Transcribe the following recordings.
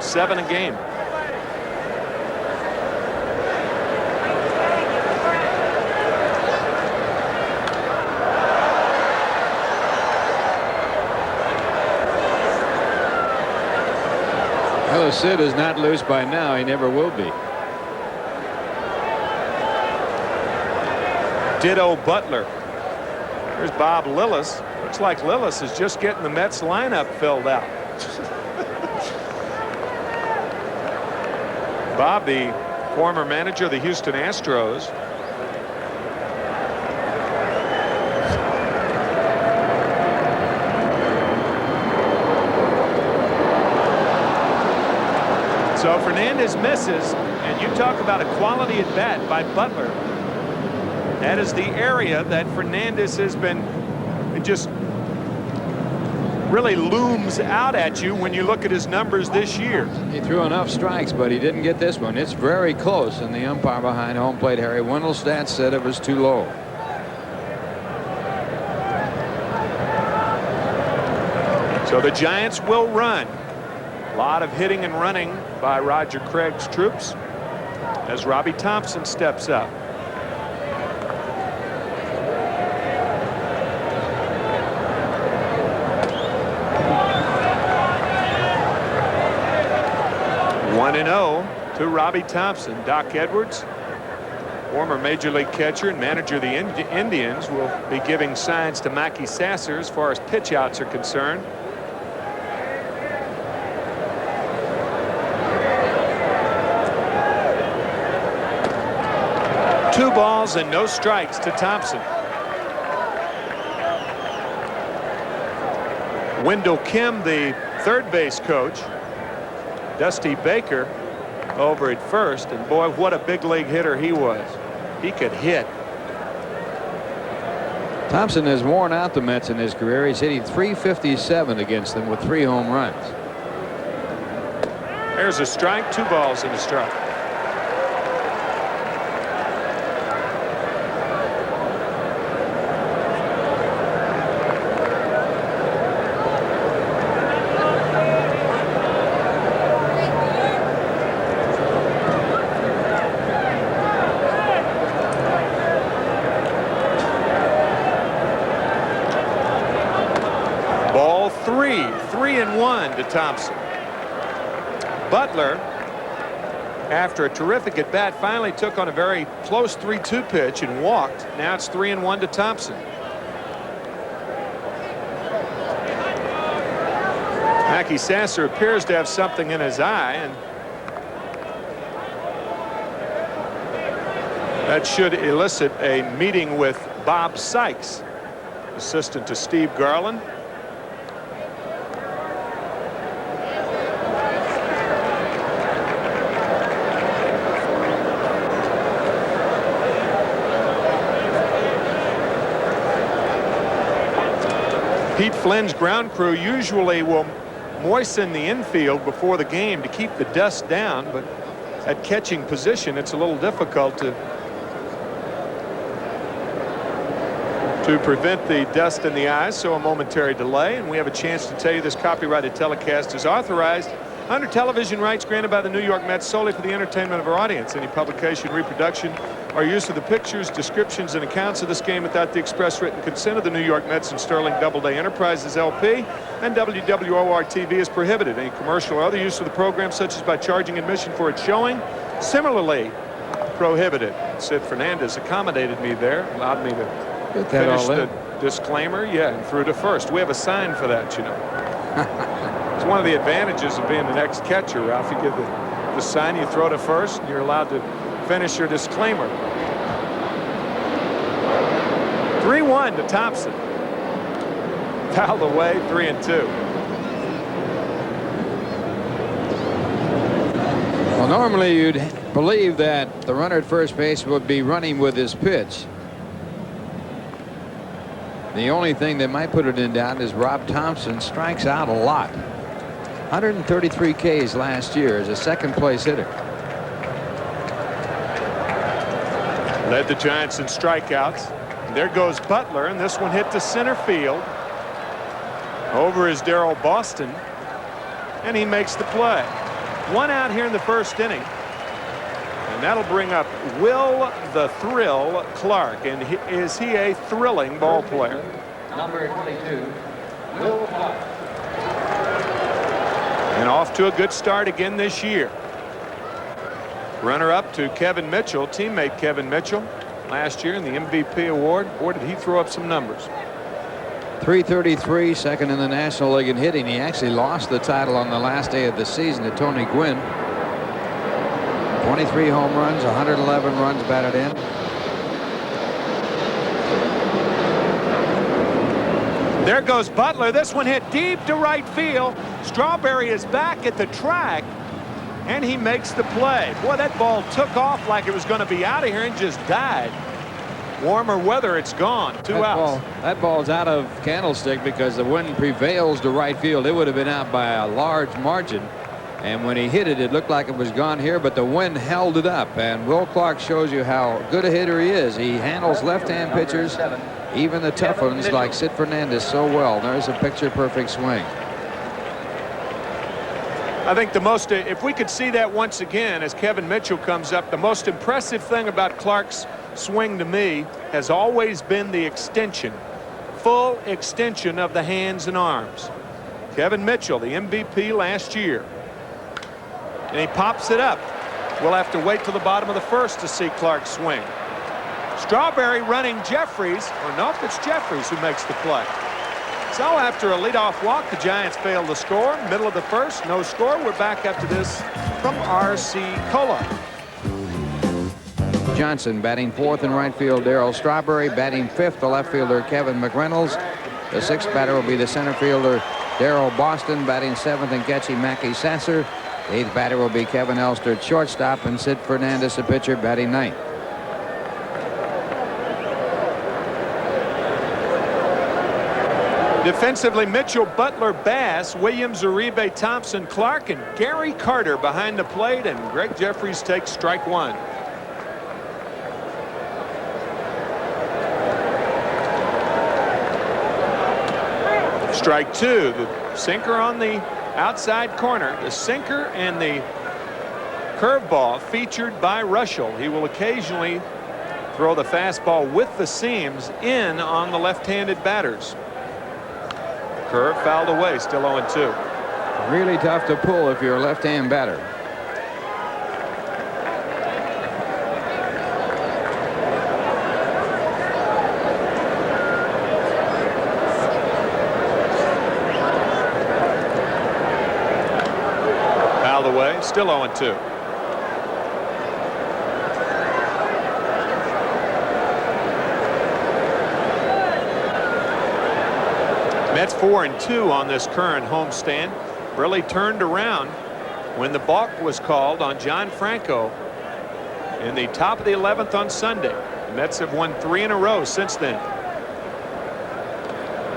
7 a game. Well, Sid is not loose by now. He never will be. Ditto Butler. Here's Bob Lillis. Looks like Lillis is just getting the Mets lineup filled out. Bob, the former manager of the Houston Astros. So Fernandez misses, and you talk about a quality at bat by Butler. That is the area that Fernandez has been, it just really looms out at you when you look at his numbers this year. He threw enough strikes, but he didn't get this one. It's very close, and the umpire behind home plate, Harry Wendelstedt, said it was too low. So the Giants will run. A lot of hitting and running by Roger Craig's troops as Robbie Thompson steps up. One and 0 to Robbie Thompson. Doc Edwards, former Major League catcher and manager of the Indians, will be giving signs to Mackey Sasser as far as pitch outs are concerned. Two balls and no strikes to Thompson. Wendell Kim, the third base coach. Dusty Baker over at first, and boy, what a big league hitter he was. He could hit. Thompson has worn out the Mets in his career. He's hitting .357 against them with 3 home runs. There's a strike, 2 balls and a strike. To Thompson. Butler, after a terrific at bat, finally took on a very close 3-2 pitch and walked. Now it's 3-1 to Thompson. Mackey Sasser appears to have something in his eye, and that should elicit a meeting with Bob Sykes, assistant to Steve Garland. Pete Flynn's ground crew usually will moisten the infield before the game to keep the dust down, but at catching position it's a little difficult to prevent the dust in the eyes, so a momentary delay, and we have a chance to tell you this copyrighted telecast is authorized under television rights granted by the New York Mets solely for the entertainment of our audience. Any publication, reproduction, or use of the pictures, descriptions, and accounts of this game without the express written consent of the New York Mets and Sterling Doubleday Enterprises LP and WWOR-TV is prohibited. Any commercial or other use of the program, such as by charging admission for its showing, similarly prohibited. Sid Fernandez accommodated me there, allowed me to finish the disclaimer. Yeah, and through to first. We have a sign for that, you know. It's one of the advantages of being the next catcher, Ralph. You give the sign, you throw to first, and you're allowed to finish your disclaimer. 3-1 to Thompson. Fouled away, 3-2. Well, normally you'd believe that the runner at first base would be running with his pitch. The only thing that might put it in doubt is Rob Thompson strikes out a lot. 133 Ks last year as a second-place hitter. Led the Giants in strikeouts. And there goes Butler, and this one hit to center field. Over is Darrell Boston, and he makes the play. 1 out here in the first inning. And that'll bring up Will the Thrill Clark. And is he a thrilling ball player? Number 22, Will Clark. And off to a good start again this year. Runner-up to Kevin Mitchell, teammate Kevin Mitchell, last year in the MVP award. Boy, did he throw up some numbers. .333, second in the National League in hitting. He actually lost the title on the last day of the season to Tony Gwynn. 23 home runs, 111 runs batted in. There goes Butler. This one hit deep to right field. Strawberry is back at the track, and he makes the play. Boy, that ball took off like it was going to be out of here and just died. Warmer weather, it's gone. Two outs. That ball's out of Candlestick because the wind prevails to right field. It would have been out by a large margin. And when he hit it, it looked like it was gone here, but the wind held it up. And Will Clark shows you how good a hitter he is. He handles left-hand pitchers, even the tough ones like Sid Fernandez, so well. There's a picture-perfect swing. I think the most, if we could see that once again as Kevin Mitchell comes up, the most impressive thing about Clark's swing to me has always been the extension, full extension of the hands and arms. Kevin Mitchell, the MVP last year. And he pops it up. We'll have to wait till the bottom of the first to see Clark swing. Strawberry running Jefferies, or nope, it's Jefferies who makes the play. So after a leadoff walk, the Giants fail to score. Middle of the first, no score. We're back up to this from R.C. Cola. Johnson batting fourth in right field, Darryl Strawberry. Batting fifth, the left fielder, Kevin McReynolds. The sixth batter will be the center fielder, Darryl Boston. Batting seventh, and Getchy Mackey Sasser. The eighth batter will be Kevin Elster at shortstop, and Sid Fernandez, the pitcher, batting ninth. Defensively, Mitchell, Butler, Bass, Williams, Uribe, Thompson, Clark, and Gary Carter behind the plate, and Gregg Jefferies takes strike one. Strike two. The sinker on the outside corner. The sinker and the curveball featured by Reuschel. He will occasionally throw the fastball with the seams in on the left-handed batters. Curve fouled away, still 0-2. Really tough to pull if you're a left-hand batter. Fouled away, still 0-2. Mets 4-2 on this current homestand. Really turned around when the balk was called on John Franco in the top of the 11th on Sunday. The Mets have won 3 in a row since then.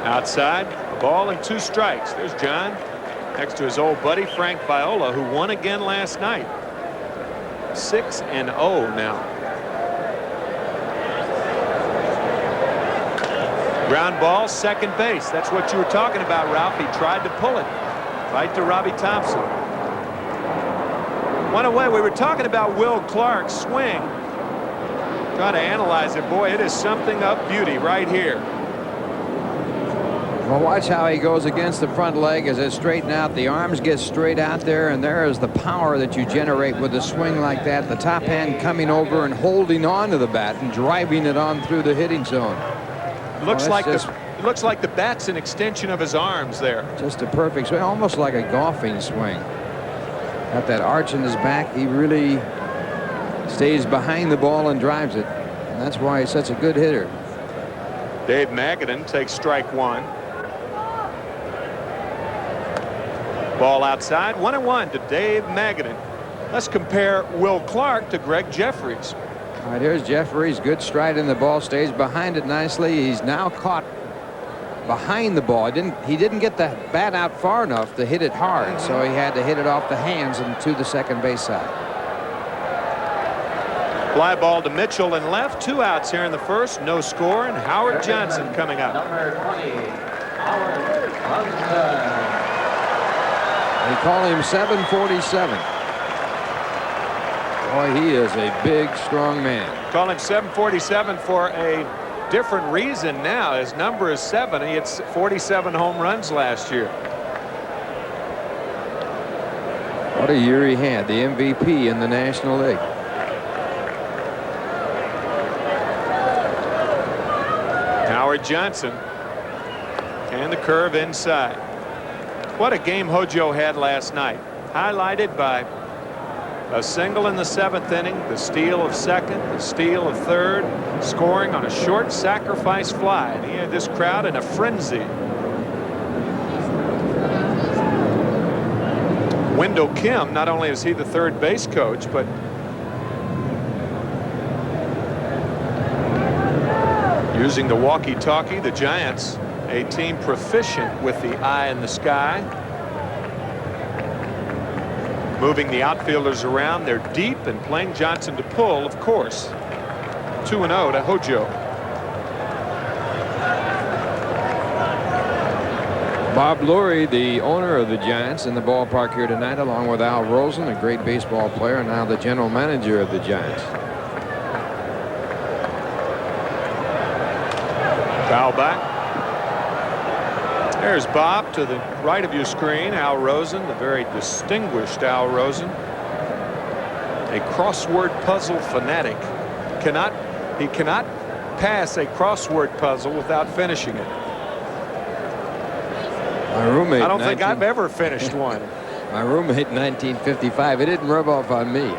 Outside, a ball and 2 strikes. There's John next to his old buddy Frank Viola, who won again last night. 6-0 now. Ground ball, second base. That's what you were talking about, Ralph. He tried to pull it right to Robbie Thompson. One away. We were talking about Will Clark's swing. Try to analyze it. Boy, it is something of beauty right here. Well, watch how he goes against the front leg as it straighten out. The arms get straight out there, and there is the power that you generate with a swing like that. The top hand coming over and holding on to the bat and driving it on through the hitting zone. Looks like the bat's an extension of his arms there. Just a perfect swing, almost like a golfing swing. Got that arch in his back. He really stays behind the ball and drives it. And that's why he's such a good hitter. Dave Magaden takes strike one. Ball outside, 1-1 to Dave Magaden. Let's compare Will Clark to Gregg Jefferies. All right, here's Jefferies. Good stride in the ball, stays behind it nicely. He's now caught behind the ball. He didn't get the bat out far enough to hit it hard, so he had to hit it off the hands and to the second base side. Fly ball to Mitchell and left. 2 outs here in the first. No score, and Howard Johnson coming up. Number 20, Howard Johnson. They call him 747. Boy, he is a big, strong man. Call him 747 for a different reason now. His number is 7. He hit 47 home runs last year. What a year he had. The MVP in the National League. Howard Johnson. And the curve inside. What a game Hojo had last night. Highlighted by a single in the 7th inning, the steal of 2nd, the steal of 3rd, scoring on a short sacrifice fly. And he had this crowd in a frenzy. Wendell Kim, not only is he the 3rd base coach, but using the walkie-talkie, the Giants, a team proficient with the eye in the sky. Moving the outfielders around. They're deep and playing Johnson to pull, of course. 2-0 to Hojo. Bob Lurie, the owner of the Giants, in the ballpark here tonight, along with Al Rosen, a great baseball player, and now the general manager of the Giants. Foul back. There's Bob to the right of your screen. Al Rosen, the very distinguished Al Rosen, a crossword puzzle fanatic. He cannot pass a crossword puzzle without finishing it. My roommate. I don't think I've ever finished one. My roommate in 1955. It didn't rub off on me.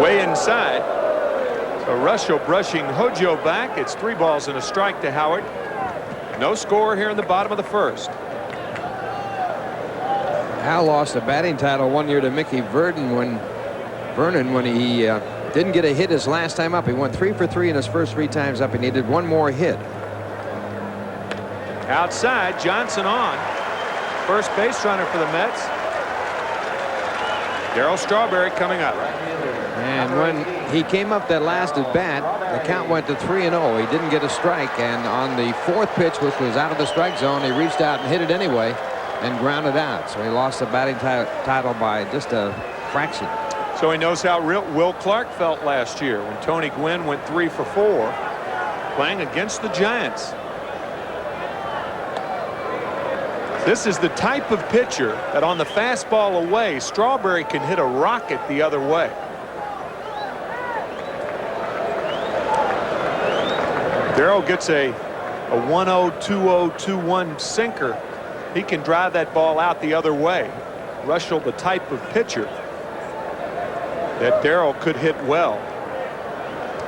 Way inside. So Reuschel brushing Hojo back. It's 3 balls and a strike to Howard. No score here in the bottom of the 1st. Al lost the batting title one year to Mickey Vernon when he didn't get a hit his last time up. He went 3 for 3 in his first 3 times up. He needed one more hit. Outside, Johnson on. First base runner for the Mets. Darryl Strawberry coming up. And when he came up that last at bat, the count went to 3-0. He didn't get a strike, and on the 4th pitch, which was out of the strike zone, he reached out and hit it anyway and grounded out. So he lost the batting title by just a fraction. So he knows how Will Clark felt last year when Tony Gwynn went 3 for 4 playing against the Giants. This is the type of pitcher that on the fastball away, Strawberry can hit a rocket the other way. Darryl gets a 1-0, 2-0, 2-1 sinker. He can drive that ball out the other way. Reuschel, the type of pitcher that Darryl could hit well.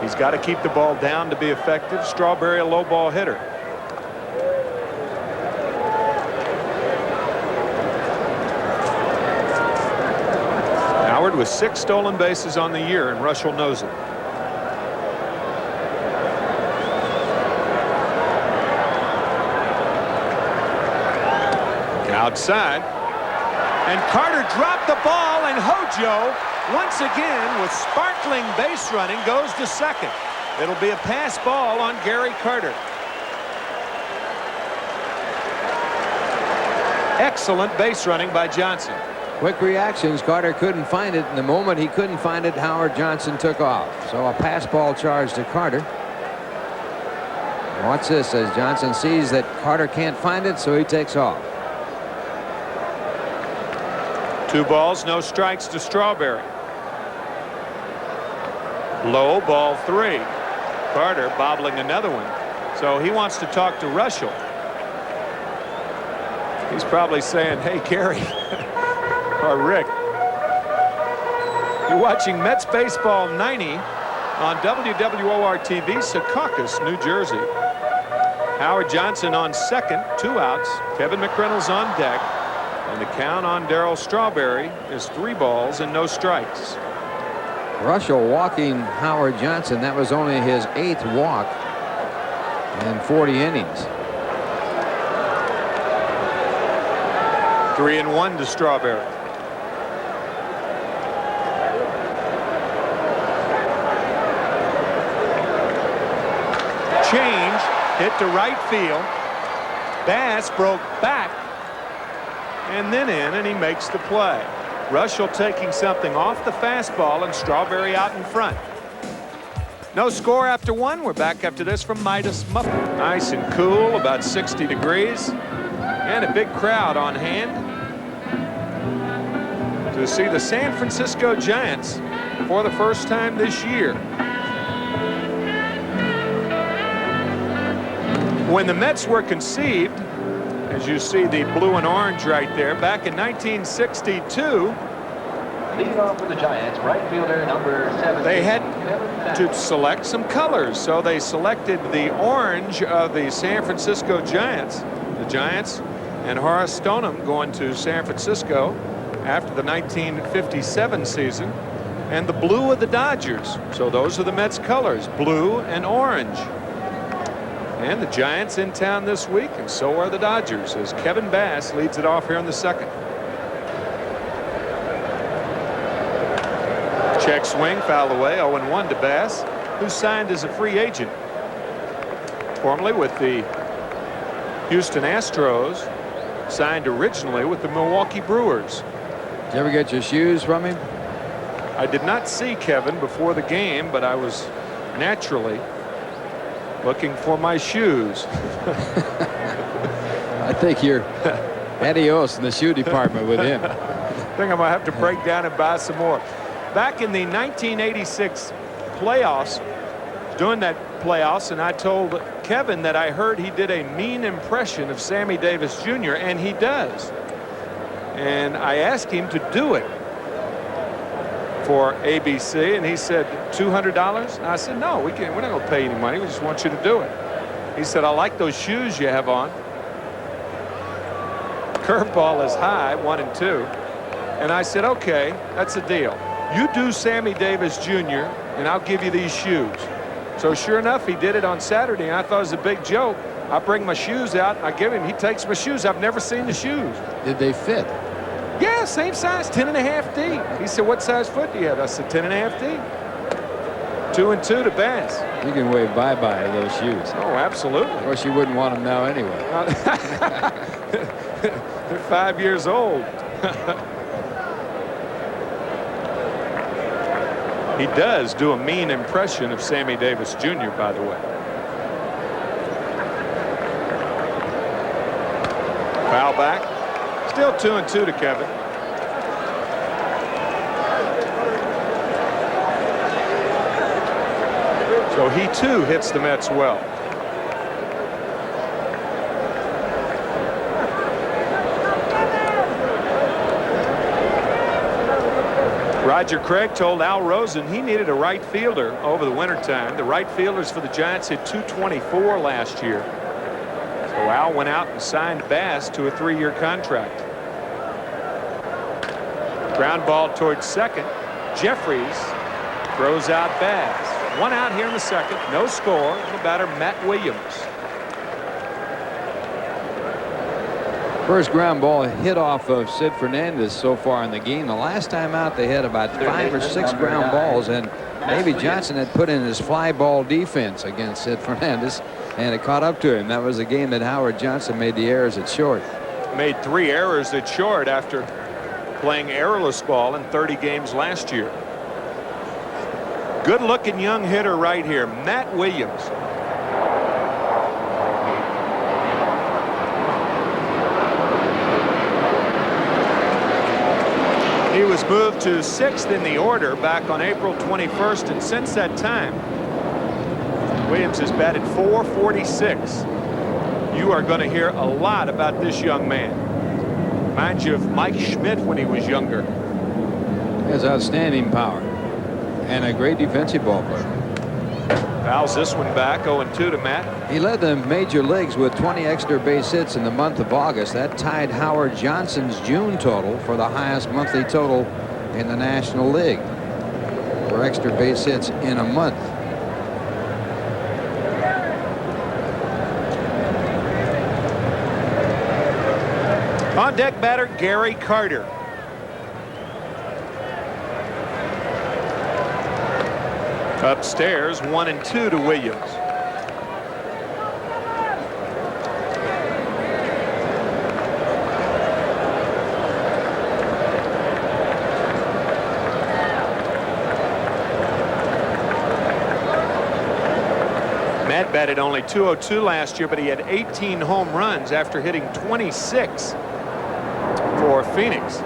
He's got to keep the ball down to be effective. Strawberry, a low ball hitter. Howard with 6 stolen bases on the year, and Reuschel knows it. Outside, and Carter dropped the ball, and Hojo once again with sparkling base running goes to 2nd. It'll be a pass ball on Gary Carter. Excellent base running by Johnson. Quick reactions. Carter couldn't find it. In the moment he couldn't find it, Howard Johnson took off. So a pass ball charge to Carter. Watch this as Johnson sees that Carter can't find it, so he takes off. 2 balls, no strikes to Strawberry. Low, ball 3. Carter bobbling another one. So he wants to talk to Reuschel. He's probably saying, hey, Gary, or Rick, you're watching Mets Baseball 90 on WWOR-TV, Secaucus, New Jersey. Howard Johnson on 2nd, 2 outs. Kevin McReynolds on deck. And the count on Darryl Strawberry is 3 balls and no strikes. Reuschel walking Howard Johnson. That was only his 8th walk in 40 innings. 3-1 to Strawberry. Change, hit to right field. Bass broke back. and then in, and he makes the play. Reuschel taking something off the fastball, and Strawberry out in front. No score after one. We're back after this from Midas Muffin. Nice and cool, about 60 degrees, and a big crowd on hand to see the San Francisco Giants for the first time this year. When the Mets were conceived, as you see the blue and orange right there, back in 1962, Lead off for the Giants, right fielder number 7. they had to select some colors. So they selected the orange of the San Francisco Giants. The Giants and Horace Stoneham going to San Francisco after the 1957 season, and the blue of the Dodgers. So those are the Mets colors, blue and orange. And the Giants in town this week, and so are the Dodgers, as Kevin Bass leads it off here in the second. Check swing, foul away, 0-1 to Bass, who signed as a free agent, formerly with the Houston Astros, signed originally with the Milwaukee Brewers. Did you ever get your shoes from him? I did not see Kevin before the game, but I was naturally looking for my shoes. I think you're adios in the shoe department with him. I think I'm gonna have to break down and buy some more. Back in the 1986 playoffs, doing that playoffs, and I told Kevin that I heard he did a mean impression of Sammy Davis Jr., and he does. And I asked him to do it for ABC, and he said $200. And I said, no, we're not going to pay any money. We just want you to do it. He said, I like those shoes you have on. Curveball is high, 1-2. And I said, okay, that's a deal. You do Sammy Davis Jr., and I'll give you these shoes. So sure enough, he did it on Saturday, and I thought it was a big joke. I bring my shoes out, and I give him. He takes my shoes. I've never seen the shoes. Did they fit? Yeah, same size, 10.5 deep. He said, what size foot do you have? I said, 10.5 deep. 2-2 to Bass. You can wave bye-bye to those shoes. Oh, absolutely. Of course, you wouldn't want them now anyway. They're 5 years old. He does do a mean impression of Sammy Davis Jr., by the way. Foul back. Still 2-2 to Kevin. So he too hits the Mets well. Roger Craig told Al Rosen he needed a right fielder over the wintertime. The right fielders for the Giants hit .224 last year. So Al went out and signed Bass to a 3-year contract. Ground ball towards second. Jefferies throws out Bass. 1 out here in the second. No score. The batter, Matt Williams. First ground ball hit off of Sid Fernandez so far in the game. The last time out, they had about 5 or 6 ground balls, and Davey Johnson had put in his fly ball defense against Sid Fernandez, and it caught up to him. That was a game that Howard Johnson made the errors at short. Made 3 errors at short after playing errorless ball in 30 games last year. Good looking young hitter right here, Matt Williams. He was moved to 6th in the order back on April 21st, and since that time, Williams has batted .446. You are going to hear a lot about this young man. Reminds you of Mike Schmidt when he was younger. He has outstanding power and a great defensive ball player. Fouls this one back, 0-2 to Matt. He led the major leagues with 20 extra base hits in the month of August. That tied Howard Johnson's June total for the highest monthly total in the National League for extra base hits in a month. On deck batter, Gary Carter. Upstairs, 1-2 to Williams. Matt batted only .202 last year, but he had 18 home runs after hitting 26 for Phoenix.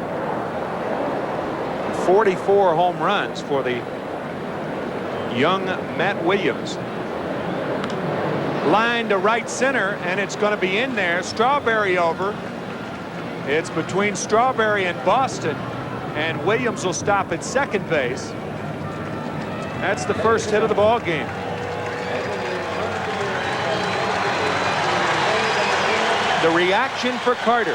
44 home runs for the young Matt Williams. Line to right center, and it's going to be in there. Strawberry over. It's between Strawberry and Boston, and Williams will stop at second base. That's the first hit of the ball game. The reaction for Carter.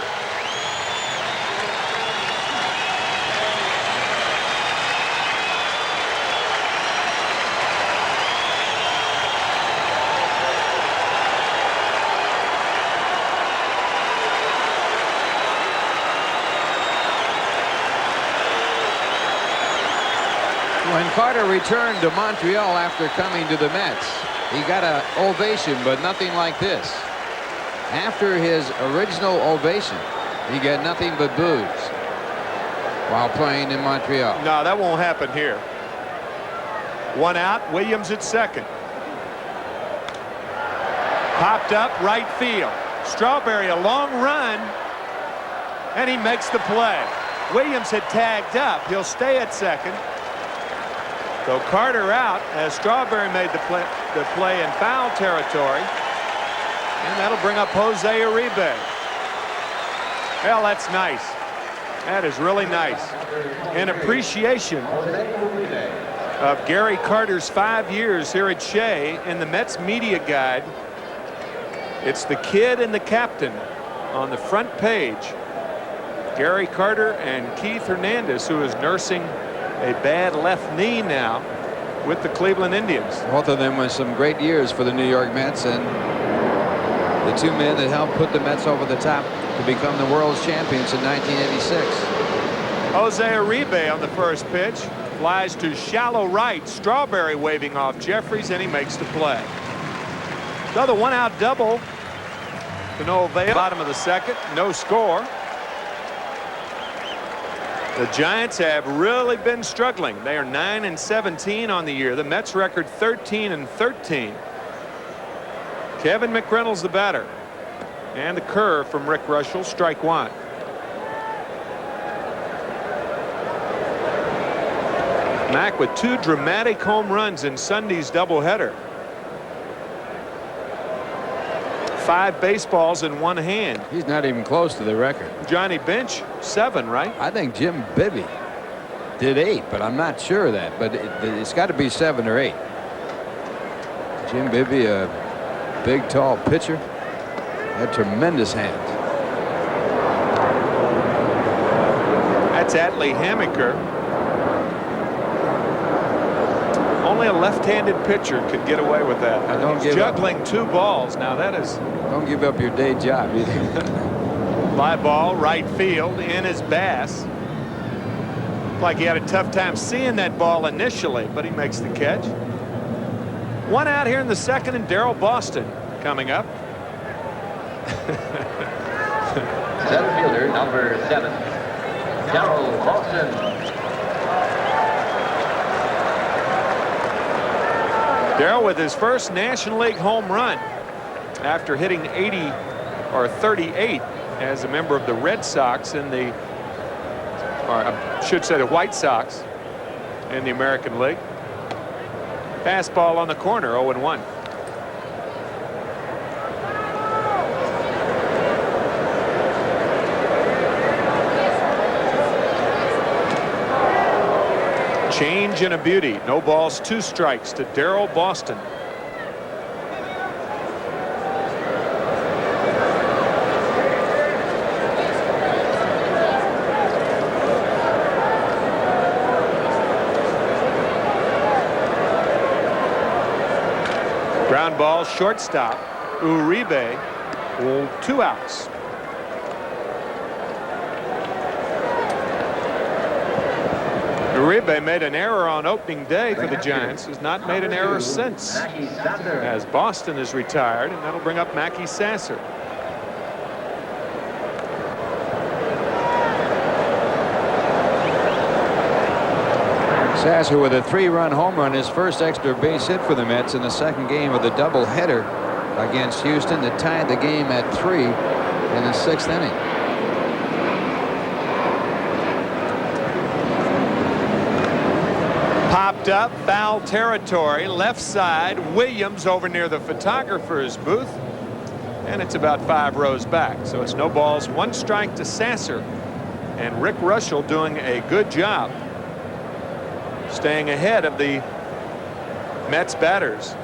When Carter returned to Montreal after coming to the Mets, he got an ovation, but nothing like this. After his original ovation, he got nothing but boos while playing in Montreal. No, that won't happen here. One out, Williams at second. Popped up right field. Strawberry a long run, and he makes the play. Williams had tagged up. He'll stay at second. So Carter out as Strawberry made the play in foul territory. And that'll bring up Jose Uribe. Well, that's nice. That is really nice. In appreciation of Gary Carter's 5 years here at Shea, in the Mets media guide, it's the kid and the captain on the front page. Gary Carter and Keith Hernandez, who is nursing a bad left knee now with the Cleveland Indians. Both of them with some great years for the New York Mets, and the two men that helped put the Mets over the top to become the world's champions in 1986. Jose Uribe on the first pitch. Flies to shallow right. Strawberry waving off Jefferies, and he makes the play. So the one-out double to no avail. Bottom of the second. No score. The Giants have really been struggling. They are 9-17 on the year. The Mets record 13-13. Kevin McReynolds the batter. And the curve from Rick Reuschel, strike one. Mac with two dramatic home runs in Sunday's doubleheader. 5 baseballs in one hand. He's not even close to the record. Johnny Bench 7, right? I think Jim Bibby did 8, but I'm not sure of that. But it's got to be 7 or 8. Jim Bibby, a big, tall pitcher, had tremendous hands. That's Atlee Hammaker. Only a left-handed pitcher could get away with that. He's juggling 2 balls. Now that is. Don't give up your day job either. Fly ball, right field, in is Bass. Like he had a tough time seeing that ball initially, but he makes the catch. One out here in the second, and Darryl Boston coming up. Center fielder, number 7, Darryl Boston. Darryl with his first National League home run after hitting 80 or 38 as a member of the Red Sox in the, or I should say the White Sox in the American League. Fastball on the corner, 0-1. Change and a beauty. No balls, 2 strikes to Darryl Boston. Ground ball, shortstop. Uribe, 2 outs. Uribe made an error on opening day for the Giants. Has not made an error since, as Boston is retired, and that'll bring up Mackey Sasser. Sasser with a 3-run home run, his first extra base hit for the Mets in the second game of the doubleheader against Houston that tied the game at 3 in the 6th inning. Popped up, foul territory, left side. Williams over near the photographer's booth, and it's about 5 rows back. So it's no balls, 1 strike to Sasser, and Rick Reuschel doing a good job staying ahead of the Mets batters.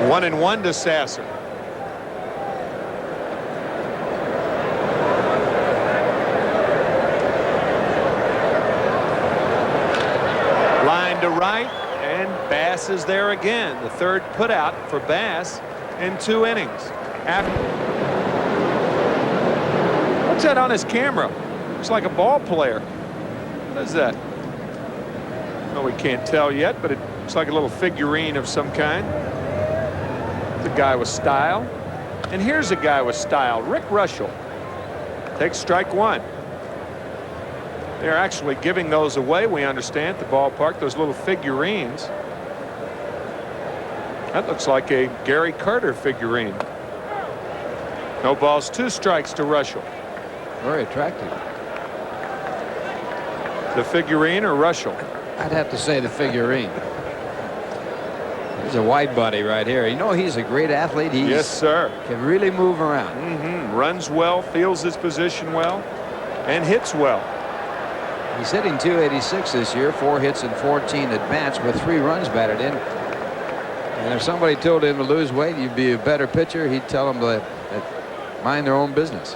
One and one to Sasser. Line to right, and Bass is there again. The third put out for Bass in 2 innings. What's that on his camera? Looks like a ball player. What is that? No, we can't tell yet, but it looks like a little figurine of some kind. The guy with style. And here's a guy with style, Rick Reuschel. Takes strike 1. They're actually giving those away, we understand, at the ballpark, those little figurines. That looks like a Gary Carter figurine. No balls, 2 strikes to Reuschel. Very attractive. The figurine or Reuschel? I'd have to say the figurine. He's a wide body right here. You know, he's a great athlete. Yes, sir. Can really move around. Runs well, feels his position well, and hits well. He's hitting .286 this year, 4 hits and 14 at bats with 3 runs batted in. And if somebody told him to lose weight, you'd be a better pitcher, he'd tell them to mind their own business.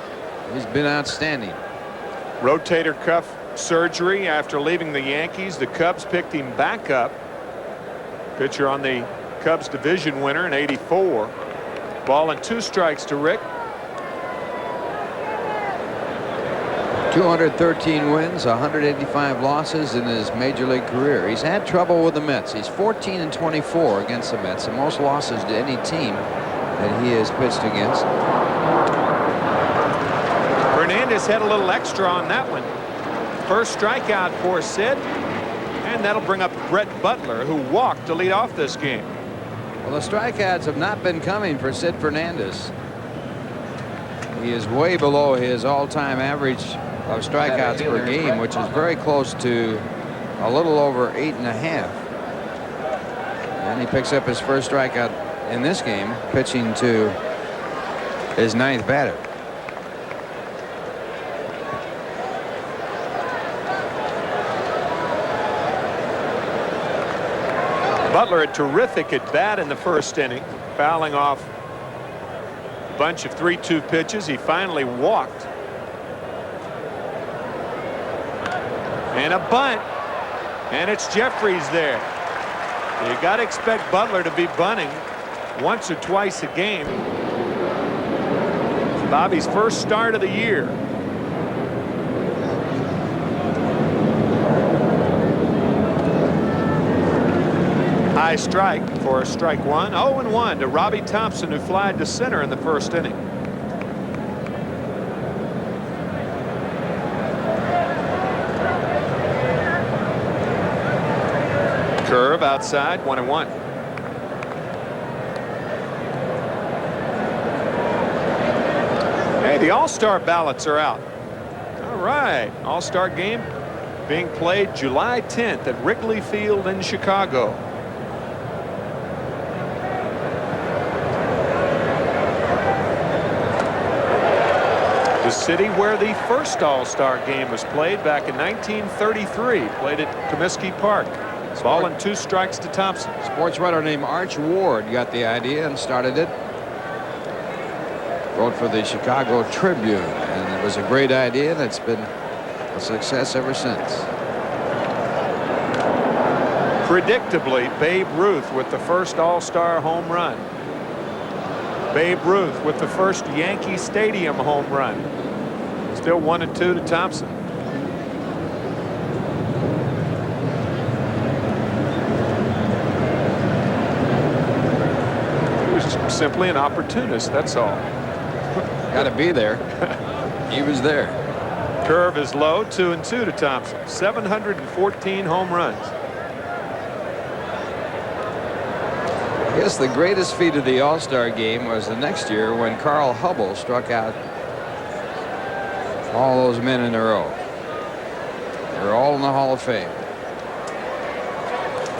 He's been outstanding. Rotator cuff surgery after leaving the Yankees. The Cubs picked him back up. Pitcher on the Cubs division winner in '84. Ball and 2 strikes to Rick. 213 wins, 185 losses in his major league career. He's had trouble with the Mets. He's 14 and 24 against the Mets, the most losses to any team that he has pitched against. Fernandez had a little extra on that one. First strikeout for Sid, and that'll bring up Brett Butler, who walked to lead off this game. Well, the strikeouts have not been coming for Sid Fernandez. He is way below his all-time average of strikeouts per game, which is very close to a little over 8.5. And he picks up his first strikeout in this game, pitching to his 9th batter. Butler, a terrific at bat in the first inning, fouling off a bunch of 3-2 pitches. He finally walked. And a bunt, and it's Jefferies there. You got to expect Butler to be bunting once or twice a game. Bobby's first start of the year. High strike for strike 1. 0-1 to Robbie Thompson, who flied to center in the first inning. Curve outside, 1-1. Hey, the All-Star ballots are out. All right, All-Star game being played July 10th at Wrigley Field in Chicago. The city where the first All-Star game was played back in 1933, played at Comiskey Park. Ball and 2 strikes to Thompson. Sports writer named Arch Ward got the idea and started it. Wrote for the Chicago Tribune, and it was a great idea, and it's been a success ever since. Predictably, Babe Ruth with the first All-Star home run. Babe Ruth with the first Yankee Stadium home run. Still 1-2 to Thompson. simply an opportunist, that's all. Got to be there. He was there. Curve is low, 2-2 to Thompson. 714 home runs. I guess the greatest feat of the All-Star game was the next year when Carl Hubble struck out all those men in a row. They're all in the Hall of Fame.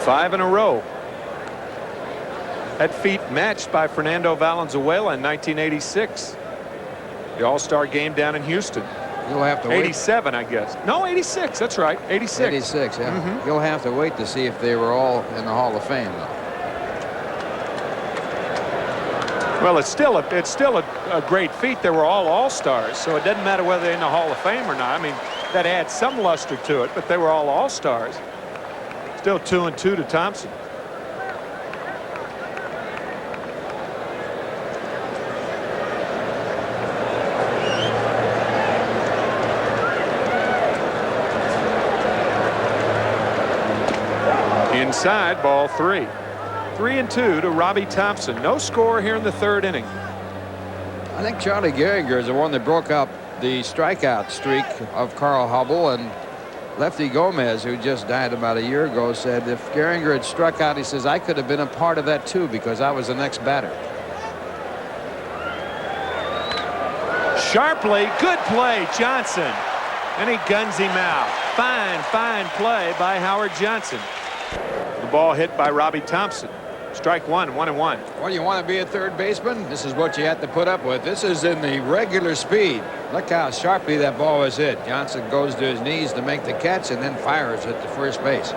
5 in a row. That feat matched by Fernando Valenzuela in 1986. The All-Star game down in Houston. You'll have to wait. 87, I guess. No, 86. That's right. 86. 86, yeah. You'll have to wait to see if they were all in the Hall of Fame, though. Well, it's still a great feat. They were all All-Stars, so it doesn't matter whether they're in the Hall of Fame or not. I mean, that adds some luster to it, but they were all All-Stars. Still 2-2 to Thompson. Inside, ball 3. 3-2 to Robbie Thompson. No score here in the 3rd inning. I think Charlie Gehringer is the one that broke up the strikeout streak of Carl Hubble, and Lefty Gomez, who just died about a year ago, said if Gehringer had struck out, he says, I could have been a part of that too because I was the next batter. Sharply, good play, Johnson. And he guns him out. Fine play by Howard Johnson. The ball hit by Robbie Thompson. Strike 1, 1-1. Well, you want to be a third baseman? This is what you have to put up with. This is in the regular speed. Look how sharply that ball was hit. Johnson goes to his knees to make the catch and then fires at the first base.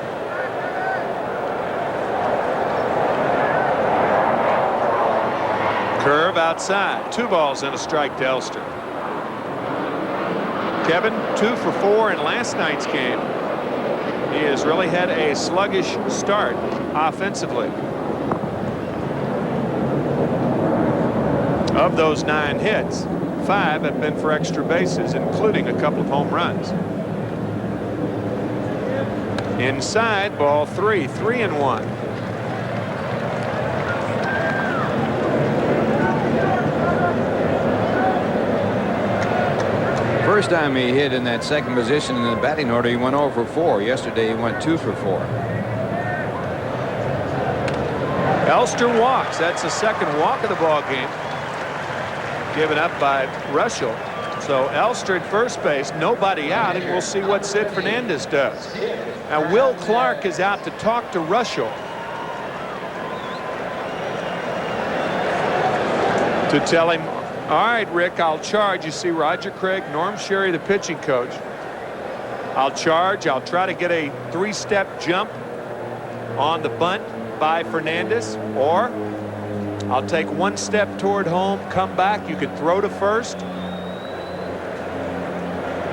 Curve outside. 2 balls and a strike to Elster. Kevin, 2 for 4 in last night's game. He has really had a sluggish start offensively. Of those 9 hits, 5 have been for extra bases, including a couple of home runs. Inside, ball 3, 3-1. First time he hit in that second position in the batting order, he went 0 for 4. Yesterday, he went 2 for 4. Elster walks. That's the second walk of the ball game. Given up by Reuschel. So Elster at first base, nobody out, and we'll see what Sid Fernandez does. Now Will Clark is out to talk to Reuschel to tell him, all right, Rick, I'll charge. You see Roger Craig, Norm Sherry, the pitching coach. I'll charge. I'll try to get a 3-step jump on the bunt by Fernandez, or I'll take 1 step toward home, come back. You can throw to first.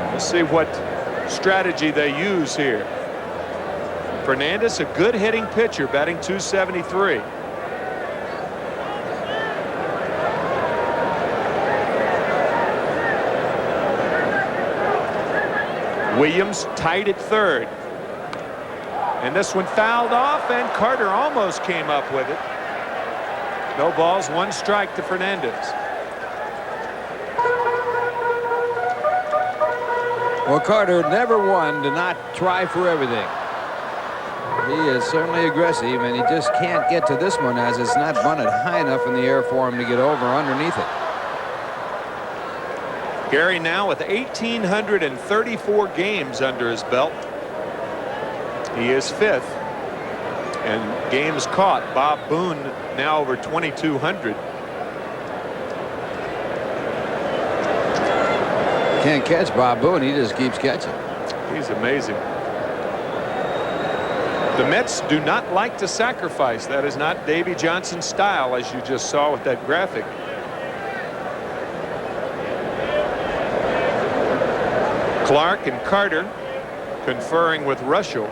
We'll see what strategy they use here. Fernandez, a good hitting pitcher, batting .273. Williams tight at third. And this one fouled off, and Carter almost came up with it. No balls, 1 strike to Fernandez. Well, Carter never won to not try for everything. He is certainly aggressive, and he just can't get to this one as it's not bunted high enough in the air for him to get over underneath it. Gary now with 1,834 games under his belt. He is 5th. And games caught. Bob Boone now over 2,200. Can't catch Bob Boone. He just keeps catching. He's amazing. The Mets do not like to sacrifice. That is not Davey Johnson's style, as you just saw with that graphic. Clark and Carter conferring with Reuschel.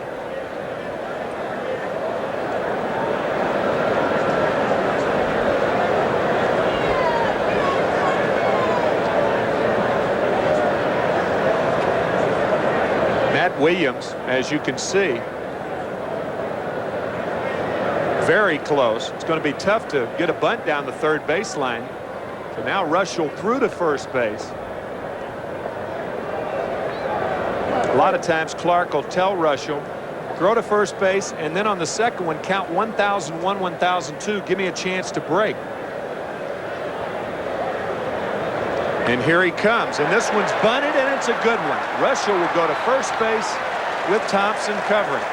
Matt Williams, as you can see, Very close. It's going to be tough to get a bunt down the third baseline. So now Reuschel through to first base. A lot of times Clark will tell Reuschel, throw to first base, and then on the second one, count 1001, 1002. Give me a chance to break. And here he comes, and this one's bunted, and it's a good one. Reuschel will go to first base with Thompson covering.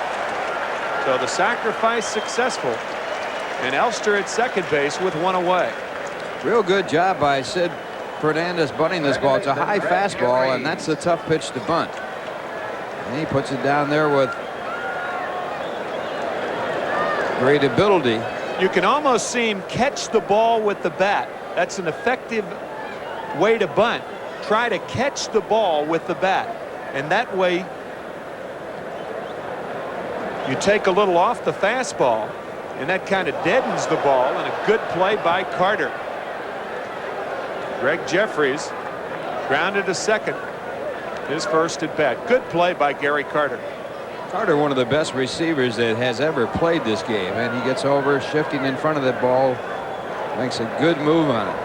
So the sacrifice successful, and Elster at second base with one away. Real good job by Sid Fernandez bunting this ball. It's a high fastball, and that's a tough pitch to bunt. And he puts it down there with great ability. You can almost see him catch the ball with the bat. That's an effective way to bunt. Try to catch the ball with the bat, and that way you take a little off the fastball, and that kind of deadens the ball. And a good play by Carter. Gregg Jefferies grounded to second, his first at bat. Good play by Gary Carter. Carter, one of the best receivers that has ever played this game, and he gets over, shifting in front of the ball, makes a good move on it.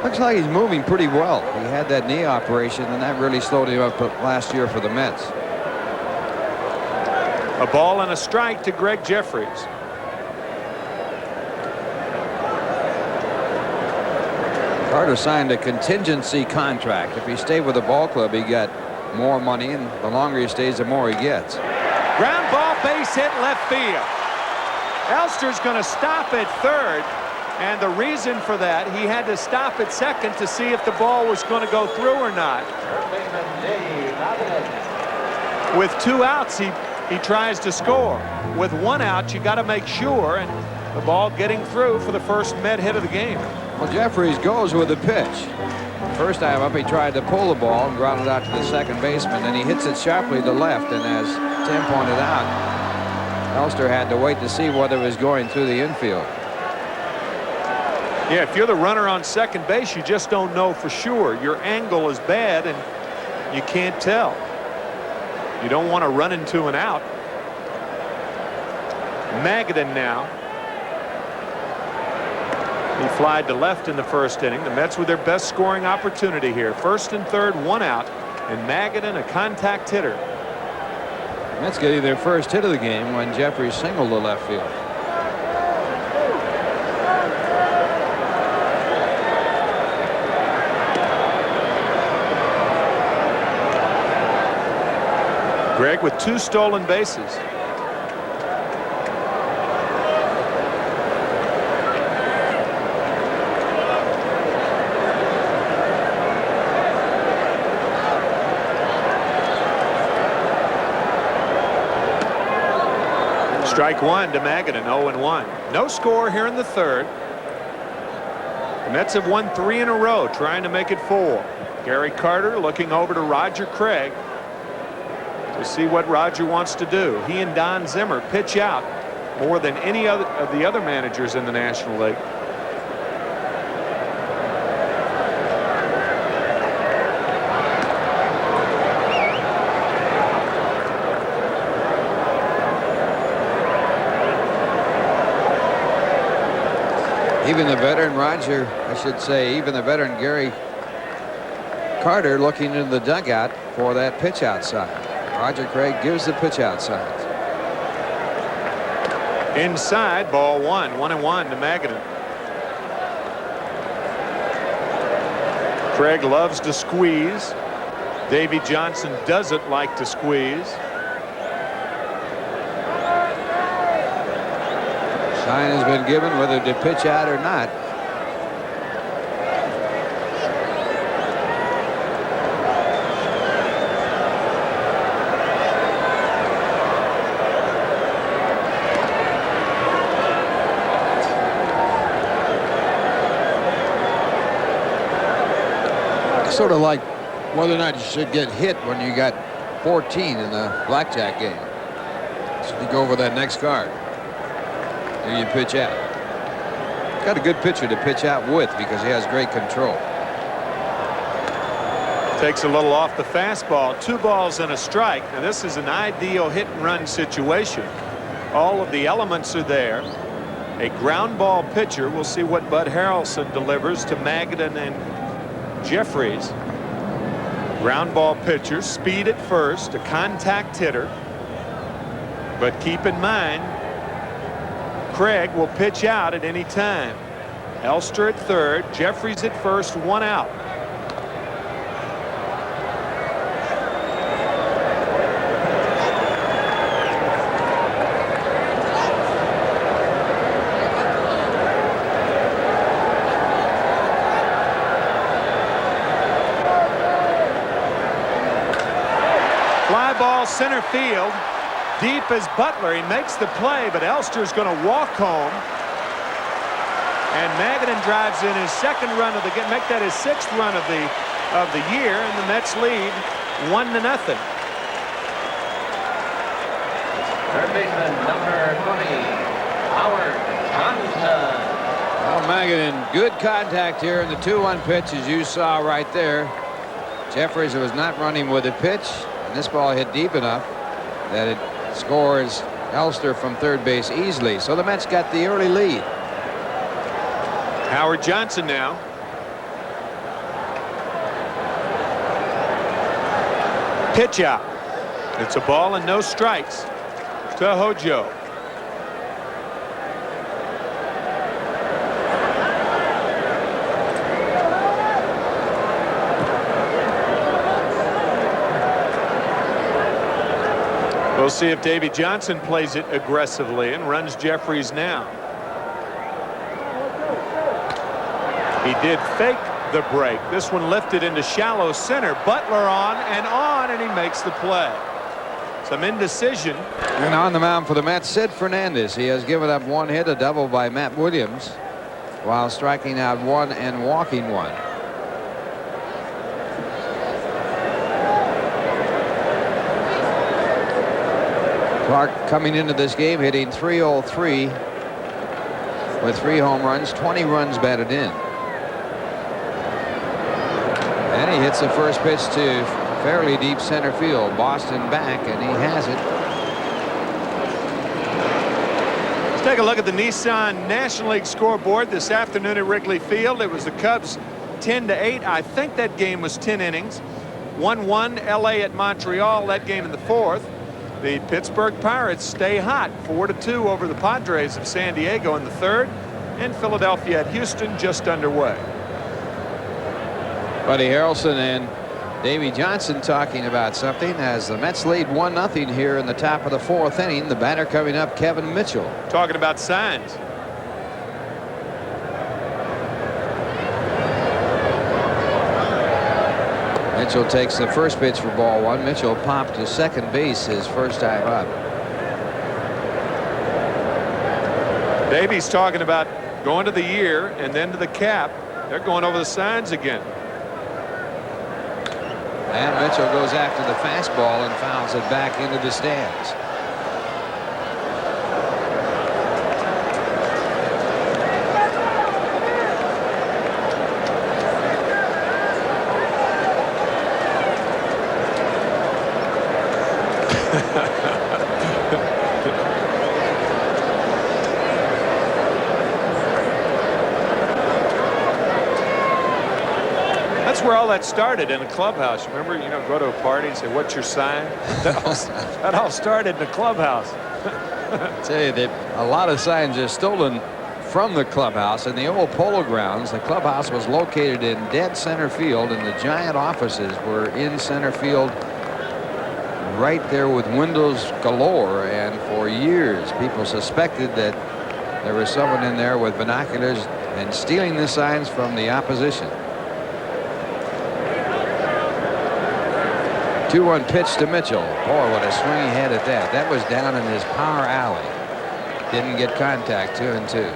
Looks like he's moving pretty well. He had that knee operation, and that really slowed him up last year for the Mets. A ball and a strike to Gregg Jefferies. Carter signed a contingency contract. If he stayed with the ball club, he got more money, and the longer he stays, the more he gets. Ground ball, base hit, left field. Elster's going to stop at third, and the reason for that, he had to stop at second to see if the ball was going to go through or not. With 2 outs, he tries to score. With 1 out, you got to make sure, and the ball getting through for the first Met hit of the game. Well, Jefferies goes with a pitch. First time up, he tried to pull the ball and ground it out to the second baseman, and he hits it sharply to left. And as Tim pointed out, Elster had to wait to see whether it was going through the infield. Yeah, if you're the runner on second base, you just don't know for sure. Your angle is bad, and you can't tell. You don't want to run into an out. Magaden now. He flied to left in the first inning. The Mets with their best scoring opportunity here. First and third, 1 out, and Magaden a contact hitter. Mets getting their first hit of the game when Jefferies singled to left field. Gregg with 2 stolen bases. Strike 1 to Magaden, 0-1. No score here in the third. The Mets have won 3 in a row, trying to make it 4. Gary Carter looking over to Roger Craig to see what Roger wants to do. He and Don Zimmer pitch out more than any other of the other managers in the National League. Even the veteran Roger, I should say, even the veteran Gary Carter looking into the dugout for that pitch outside. Roger Craig gives the pitch outside. Inside, ball 1, 1-1 to Magaden. Craig loves to squeeze. Davey Johnson doesn't like to squeeze. Sign has been given whether to pitch out or not. Sort of like whether or not you should get hit when you got 14 in the blackjack game. So you go over that next card. Here you pitch out. Got a good pitcher to pitch out with because he has great control. Takes a little off the fastball. 2 balls and a strike. Now this is an ideal hit and run situation. All of the elements are there. A ground ball pitcher. We'll see what Bud Harrelson delivers to Magaden and Jefferies. Ground ball pitcher, speed at first, a contact hitter. But keep in mind, Craig will pitch out at any time. Elster at third, Jefferies at first, 1 out. Fly ball center field. Deep as Butler. He makes the play, but Elster's going to walk home. And Magaden drives in his second run of the game, make that his 6th run of the year, and the Mets lead 1-0. Third baseman, number 20, Howard Johnson. Well, Magaden, good contact here in the 2-1 pitch, as you saw right there. Jefferies was not running with the pitch, and this ball hit deep enough that it scores Elster from third base easily. So the Mets got the early lead. Howard Johnson now. Pitch out. It's a ball and no strikes to Hojo. We'll see if Davey Johnson plays it aggressively and runs Jefferies now. He did fake the break. This one lifted into shallow center. Butler on, and he makes the play. Some indecision. And on the mound for the Mets, Sid Fernandez. He has given up 1 hit, a double by Matt Williams, while striking out 1 and walking 1. Clark coming into this game hitting .303 with 3 home runs, 20 runs batted in. And he hits the first pitch to fairly deep center field. Boston back, and he has it. Let's take a look at the Nissan National League scoreboard this afternoon at Wrigley Field. It was the Cubs 10-8. I think that game was 10 innings. 1-1 LA at Montreal, that game in the 4th. The Pittsburgh Pirates stay hot, 4-2 over the Padres of San Diego in the 3rd, and Philadelphia at Houston just underway. Buddy Harrelson and Davey Johnson talking about something as the Mets lead 1-0 here in the top of the 4th inning. The batter coming up, Kevin Mitchell. Talking about signs. Mitchell takes the first pitch for ball 1. Mitchell popped to second base his first time up. Davey's talking about going to the year and then to the cap. They're going over the signs again. And Mitchell goes after the fastball and fouls it back into the stands. That's where all that started, in a clubhouse. Remember, go to a party and say, "What's your sign?" That all started in the clubhouse. I tell you that a lot of signs are stolen from the clubhouse. In the old Polo Grounds, the clubhouse was located in dead center field, and the Giant offices were in center field right there with windows galore. And for years, people suspected that there was someone in there with binoculars and stealing the signs from the opposition. 2-1 pitch to Mitchell. Boy, what a swing he had at that. That was down in his power alley. Didn't get contact. 2-2.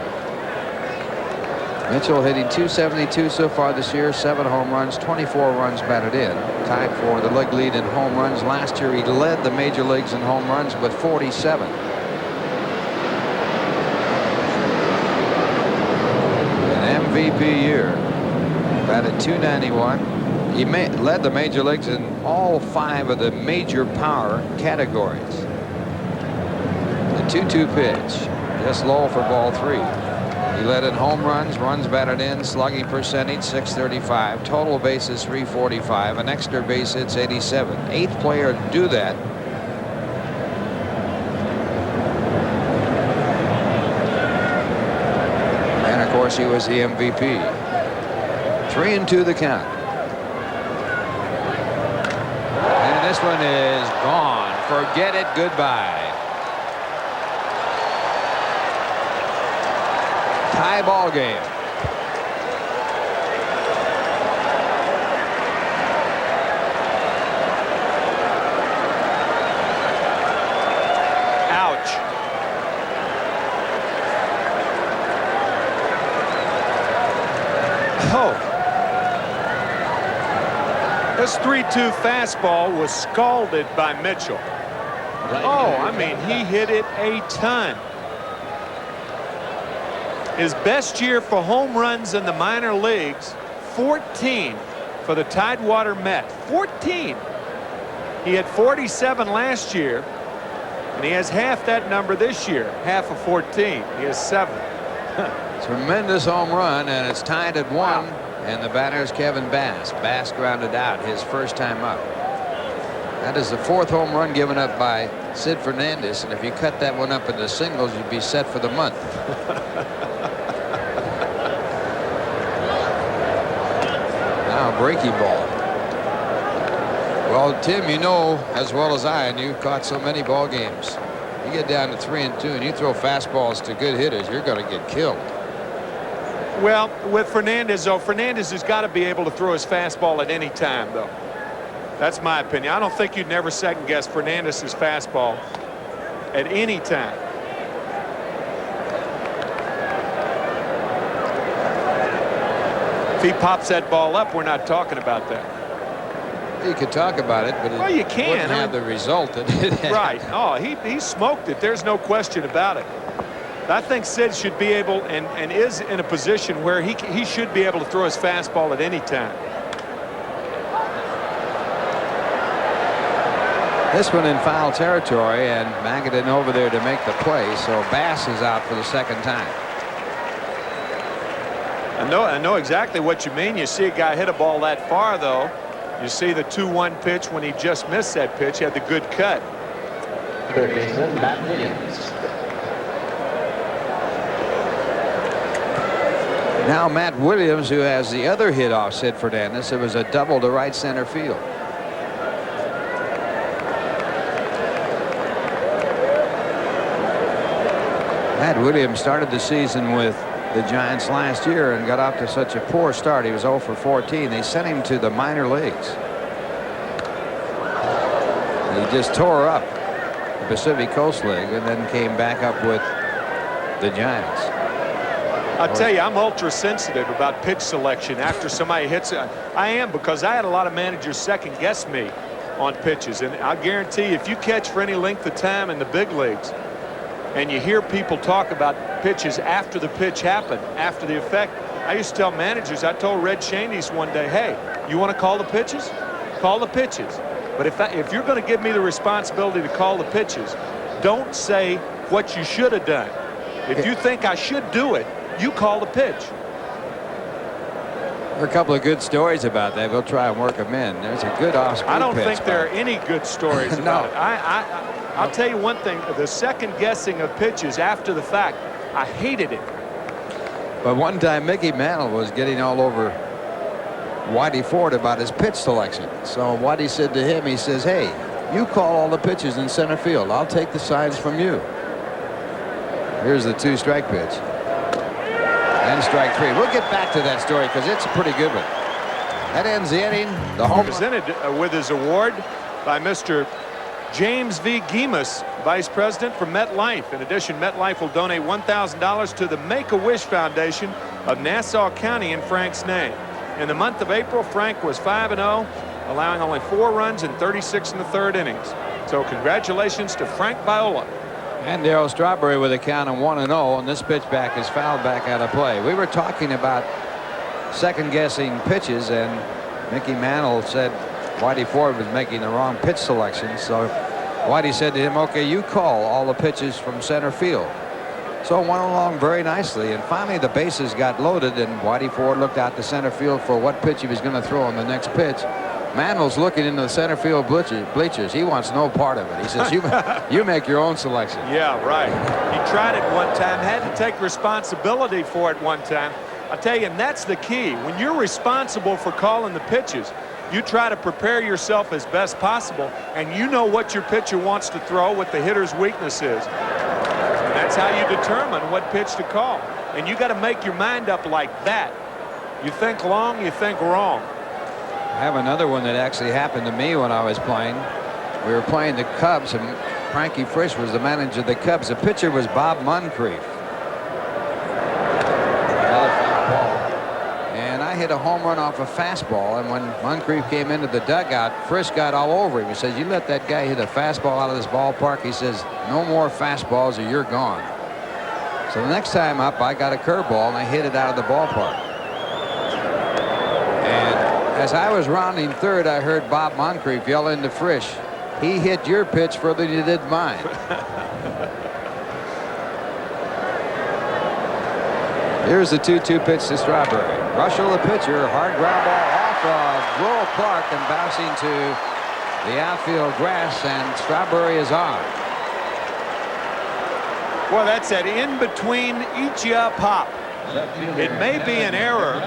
Mitchell hitting .272 so far this year. 7 home runs, 24 runs batted in. Tied for the league lead in home runs. Last year he led the major leagues in home runs with 47. An MVP year. Batted .291. He led the major leagues in all 5 of the major power categories. The 2-2 pitch. Just low for ball 3. He led in home runs, runs batted in, slugging percentage 635, total bases 345, and extra base hits 87. 8th player to do that. And of course, he was the MVP. 3-2 the count. And this one is gone. Forget it. Goodbye. Tie ball game. Ouch. Oh. This 3-2 fastball was scalded by Mitchell. Oh, I mean, he hit it a ton. His best year for home runs in the minor leagues, 14 for the Tidewater Mets. 14. He had 47 last year, and he has half that number this year, half of 14. He has 7. Tremendous home run, and it's tied at 1. And the batter is Kevin Bass. Bass grounded out his first time up. That is the 4th home run given up by Sid Fernandez, and if you cut that one up into singles, you'd be set for the month. Now breaking ball. Well, Tim, you know as well as I, and you've caught so many ball games. You get down to 3-2 and you throw fastballs to good hitters, you're going to get killed. Well, with Fernandez, though, Fernandez has got to be able to throw his fastball at any time, though. That's my opinion. I don't think you'd never second guess Fernandez's fastball at any time. If he pops that ball up, we're not talking about that. You could talk about it, but well, you can. Wouldn't have the result that it had. Right. Oh, he smoked it. There's no question about it. I think Sid should be able and is in a position where he should be able to throw his fastball at any time. This one in foul territory, and Magaden over there to make the play, so Bass is out for the 2nd time. I know exactly what you mean. You see a guy hit a ball that far, though. You see the 2-1 pitch when he just missed that pitch. He had the good cut. Third baseman, Matt Williams. Now Matt Williams, who has the other hit off Sid Fernandez. It was a double to right center field. Matt Williams started the season with the Giants last year and got off to such a poor start. He was 0 for 14. They sent him to the minor leagues. He just tore up the Pacific Coast League and then came back up with the Giants. I'll tell you, I'm ultra sensitive about pitch selection after somebody hits it. I am, because I had a lot of managers second guess me on pitches, and I guarantee you, if you catch for any length of time in the big leagues and you hear people talk about pitches after the pitch happened, after the effect, I used to tell managers, I told Red Shaney's one day, hey, you want to call the pitches? Call the pitches. But if you're going to give me the responsibility to call the pitches, don't say what you should have done. If you think I should do it, you call the pitch. There are a couple of good stories about that. We'll try and work them in. There's a good off-speed pitch. I don't think there are any good stories about No. it. I'll tell you one thing. The second guessing of pitches after the fact, I hated it. But one time Mickey Mantle was getting all over Whitey Ford about his pitch selection. So Whitey said to him, he says, hey, you call all the pitches in center field. I'll take the signs from you. Here's the 2-strike pitch. And strike 3. We'll get back to that story because it's a pretty good one. That ends the inning. The home Presented with his award by Mr. James V. Gemus, Vice President for MetLife. In addition, MetLife will donate $1,000 to the Make-A-Wish Foundation of Nassau County in Frank's name. In the month of April, Frank was 5-0, allowing only 4 runs in 36 in the 3rd innings. So congratulations to Frank Viola. And Darryl Strawberry with a count of 1-0, and this pitch back is fouled back out of play. We were talking about second-guessing pitches, and Mickey Mantle said Whitey Ford was making the wrong pitch selection. So Whitey said to him, okay, you call all the pitches from center field. So it went along very nicely, and finally the bases got loaded, and Whitey Ford looked out to center field for what pitch he was going to throw on the next pitch. Mantl's looking into the center field bleachers. He wants no part of it. He says, you make your own selection. Yeah, right. He tried it one time, had to take responsibility for it one time. I'll tell you, and that's the key. When you're responsible for calling the pitches, you try to prepare yourself as best possible, and you know what your pitcher wants to throw, what the hitter's weakness is. And that's how you determine what pitch to call. And you got to make your mind up like that. You think long, you think wrong. I have another one that actually happened to me when I was playing. We were playing the Cubs, and Frankie Frisch was the manager of the Cubs. The pitcher was Bob Moncrief. And I hit a home run off a fastball, and when Moncrief came into the dugout, Frisch got all over him. He says, you let that guy hit a fastball out of this ballpark. He says, no more fastballs or you're gone. So the next time up, I got a curveball, and I hit it out of the ballpark. As I was rounding third, I heard Bob Moncrief yell into Frisch, he hit your pitch further than you did mine. Here's the 2-2 pitch to Strawberry. Reuschel, the pitcher, hard ground ball off of Will Clark and bouncing to the outfield grass, and Strawberry is on. Well, that's that in-between each-up hop. It may be an error,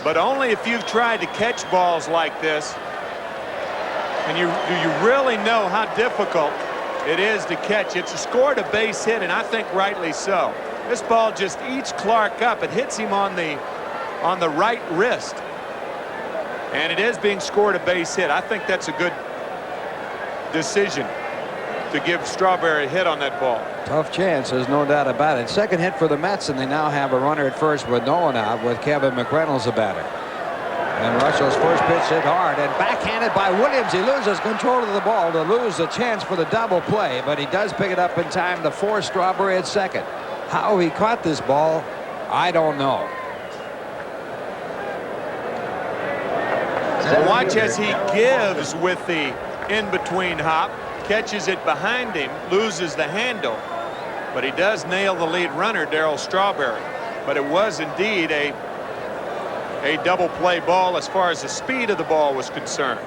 but only if you've tried to catch balls like this, and do you really know how difficult it is to catch. It's scored a base hit, and I think rightly so. This ball just eats Clark up. It hits him on the right wrist, and it is being scored a base hit. I think that's a good decision to give Strawberry a hit on that ball. Tough chance, there's no doubt about it. Second hit for the Mets, and they now have a runner at first with no one out, with Kevin McReynolds the batter. And Reuschel's first pitch hit hard and backhanded by Williams. He loses control of the ball to lose a chance for the double play, but he does pick it up in time to force Strawberry at second. How he caught this ball, I don't know. Watch as he gives with the in-between hop. Catches it behind him, loses the handle, but he does nail the lead runner, Darryl Strawberry. But it was indeed a double play ball as far as the speed of the ball was concerned.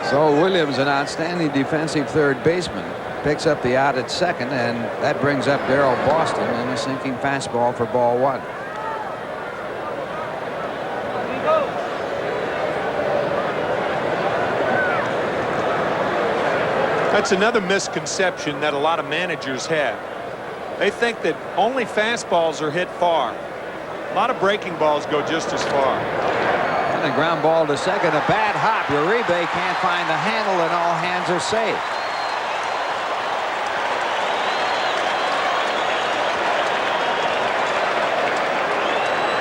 So Williams, an outstanding defensive third baseman, picks up the out at second, and that brings up Darryl Boston and a sinking fastball for ball one. That's another misconception that a lot of managers have. They think that only fastballs are hit far. A lot of breaking balls go just as far. And a ground ball to second, a bad hop. Uribe can't find the handle, and all hands are safe.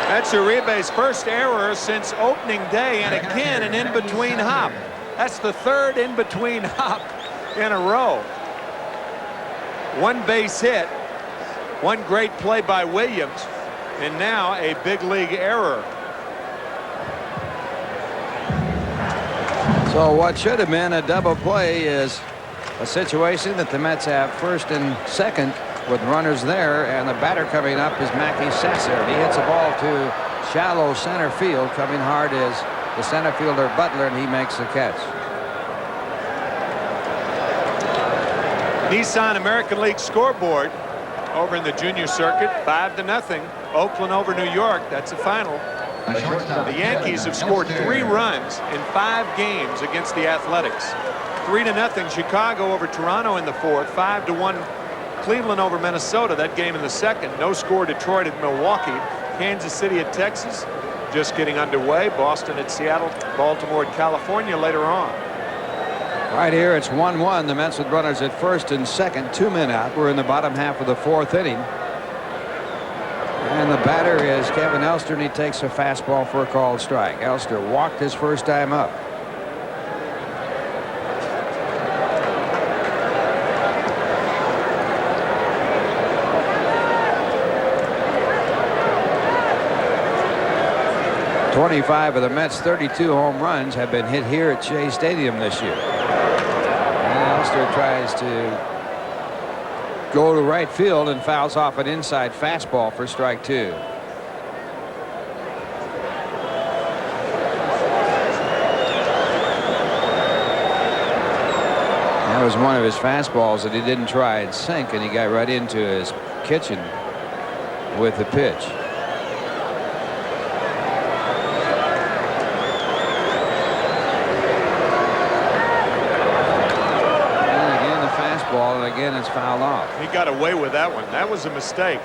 That's Uribe's first error since opening day, and again an in-between hop. That's the third in-between hop in a row. One base hit, one great play by Williams, and now a big league error. So what should have been a double play is a situation that the Mets have first and second with runners there, and the batter coming up is Mackey Sasser. He hits a ball to shallow center field. Coming hard is the center fielder Butler, and he makes the catch. Nissan American League scoreboard over in the junior circuit, 5-0. Oakland over New York. That's the final. The Yankees have scored 3 runs in 5 games against the Athletics. 3-0 Chicago over Toronto in the 4th. 5-1 Cleveland over Minnesota. That game in the 2nd. No score Detroit at Milwaukee. Kansas City at Texas just getting underway. Boston at Seattle. Baltimore at California later on. Right here it's 1-1. The Mets with runners at first and second, 2 men out. We're in the bottom half of the 4th inning. And the batter is Kevin Elster, and he takes a fastball for a called strike. Elster walked his first time up. "25 of the Mets' 32 home runs have been hit here at Shea Stadium this year." And Elster tries to go to right field and fouls off an inside fastball for strike 2. That was one of his fastballs that he didn't try and sink, and he got right into his kitchen with the pitch. And again it's fouled off. He got away with that one. That was a mistake.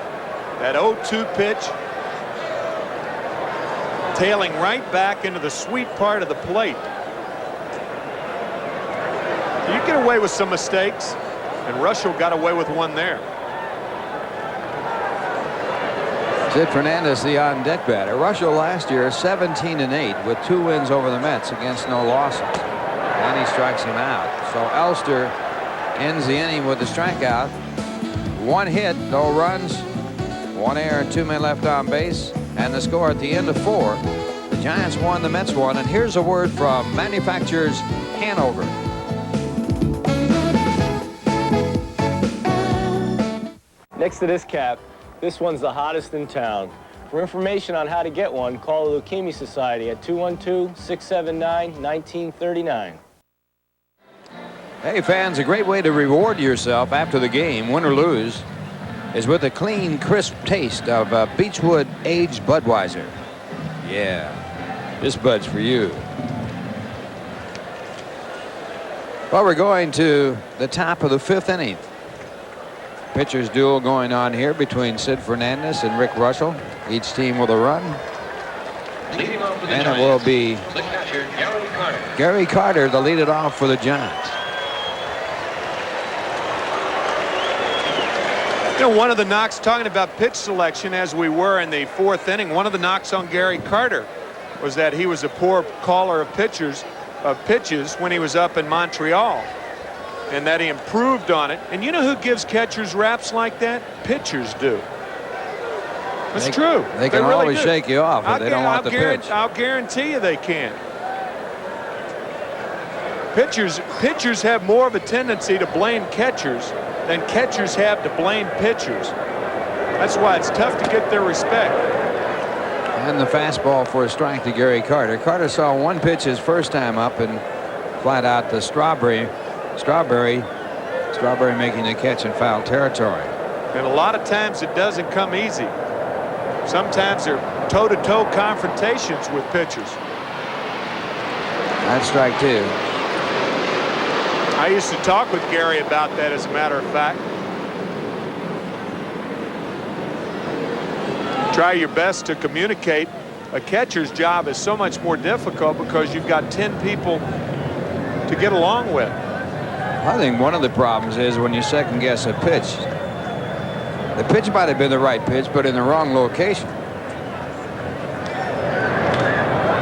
That 0-2 pitch tailing right back into the sweet part of the plate. You get away with some mistakes, and Reuschel got away with one there. Sid Fernandez, the on-deck batter. Reuschel last year 17-8 with 2 wins over the Mets against no losses. And he strikes him out. So Elster ends the inning with a strikeout. 1 hit, no runs, 1 error, and 2 men left on base. And the score at the end of 4. The Giants won, the Mets won. And here's a word from manufacturers Hanover. Next to this cap, this one's the hottest in town. For information on how to get one, call the Leukemia Society at 212-679-1939. Hey fans, a great way to reward yourself after the game, win or lose, is with a clean, crisp taste of Beechwood aged Budweiser. Yeah, this Bud's for you. Well, we're going to the top of the 5th inning. Pitchers duel going on here between Sid Fernandez and Rick Reuschel. Each team with a run. Leading off for the And Giants, it will be the catcher, Gary Carter. Gary Carter to lead it off for the Giants. You know, one of the knocks, talking about pitch selection as we were in the 4th inning, one of the knocks on Gary Carter was that he was a poor caller of pitches when he was up in Montreal, and that he improved on it. And you know who gives catchers raps like that? Pitchers do. That's true. They can really always do. shake you off if they don't want the pitch. I'll guarantee you they can. Pitchers have more of a tendency to blame catchers than catchers have to blame pitchers. That's why it's tough to get their respect. And the fastball for a strike to Gary Carter. Carter saw 1 pitch his first time up and flat out the Strawberry making the catch in foul territory. And a lot of times it doesn't come easy. Sometimes they're toe-to-toe confrontations with pitchers. That's strike 2. I used to talk with Gary about that, as a matter of fact. Try your best to communicate. A catcher's job is so much more difficult because you've got 10 people to get along with. I think one of the problems is when you second guess a pitch. The pitch might have been the right pitch, but in the wrong location.